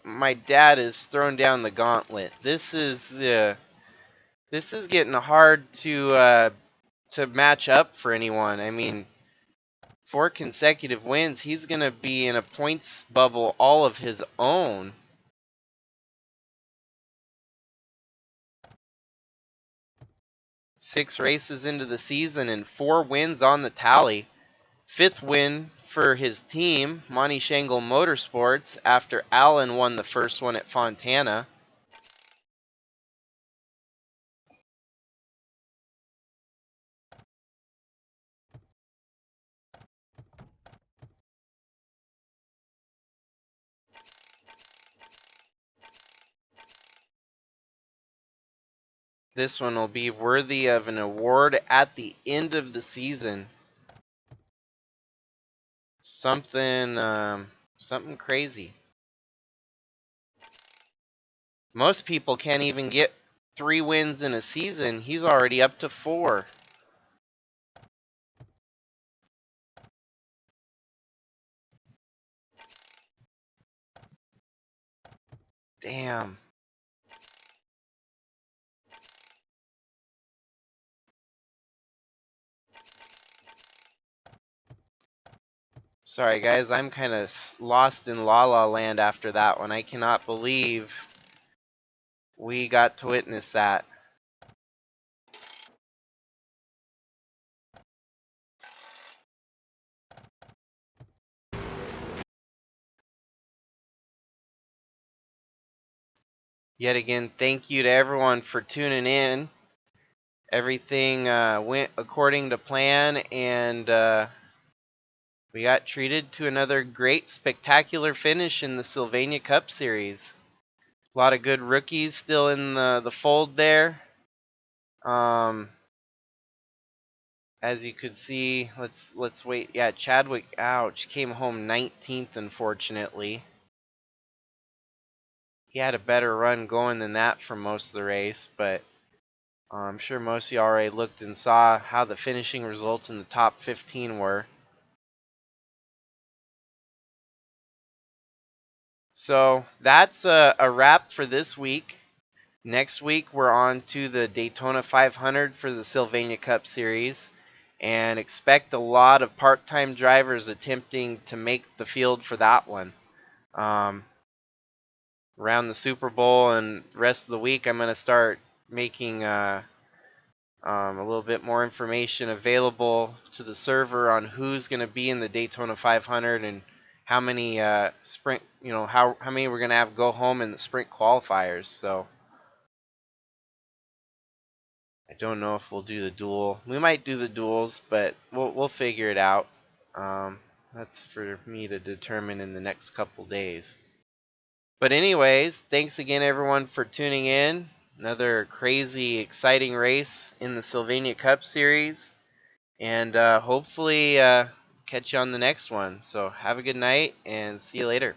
my dad is throwing down the gauntlet. This is getting hard to match up for anyone. I mean, 4 consecutive wins, he's going to be in a points bubble all of his own. Six races into the season and 4 wins on the tally. 5th win for his team, Monte Shangle Motorsports, after Allen won the first one at Fontana. This one will be worthy of an award at the end of the season. Something crazy. Most people can't even get 3 wins in a season. He's already up to 4. Damn. Sorry guys, I'm kind of lost in La La Land after that one. I cannot believe we got to witness that. Yet again, thank you to everyone for tuning in. Everything went according to plan, and we got treated to another great, spectacular finish in the Sylvania Cup Series. A lot of good rookies still in the fold there. As you could see, let's wait. Yeah, Chadwick, ouch, came home 19th, unfortunately. He had a better run going than that for most of the race, but I'm sure most of you already looked and saw how the finishing results in the top 15 were. So that's a wrap for this week. Next week, we're on to the Daytona 500 for the Sylvania Cup Series, and expect a lot of part-time drivers attempting to make the field for that one. Um, Around the Super Bowl and the rest of the week, I'm going to start making a little bit more information available to the server on who's going to be in the Daytona 500 and how many sprint, how many we're going to have go home in the sprint qualifiers. So I don't know if we'll do the duel. We might do the duels, but we'll figure it out. That's for me to determine in the next couple days. But anyways, thanks again everyone for tuning in. Another crazy, exciting race in the Sylvania Cup Series, and hopefully catch you on the next one. So have a good night and see you later.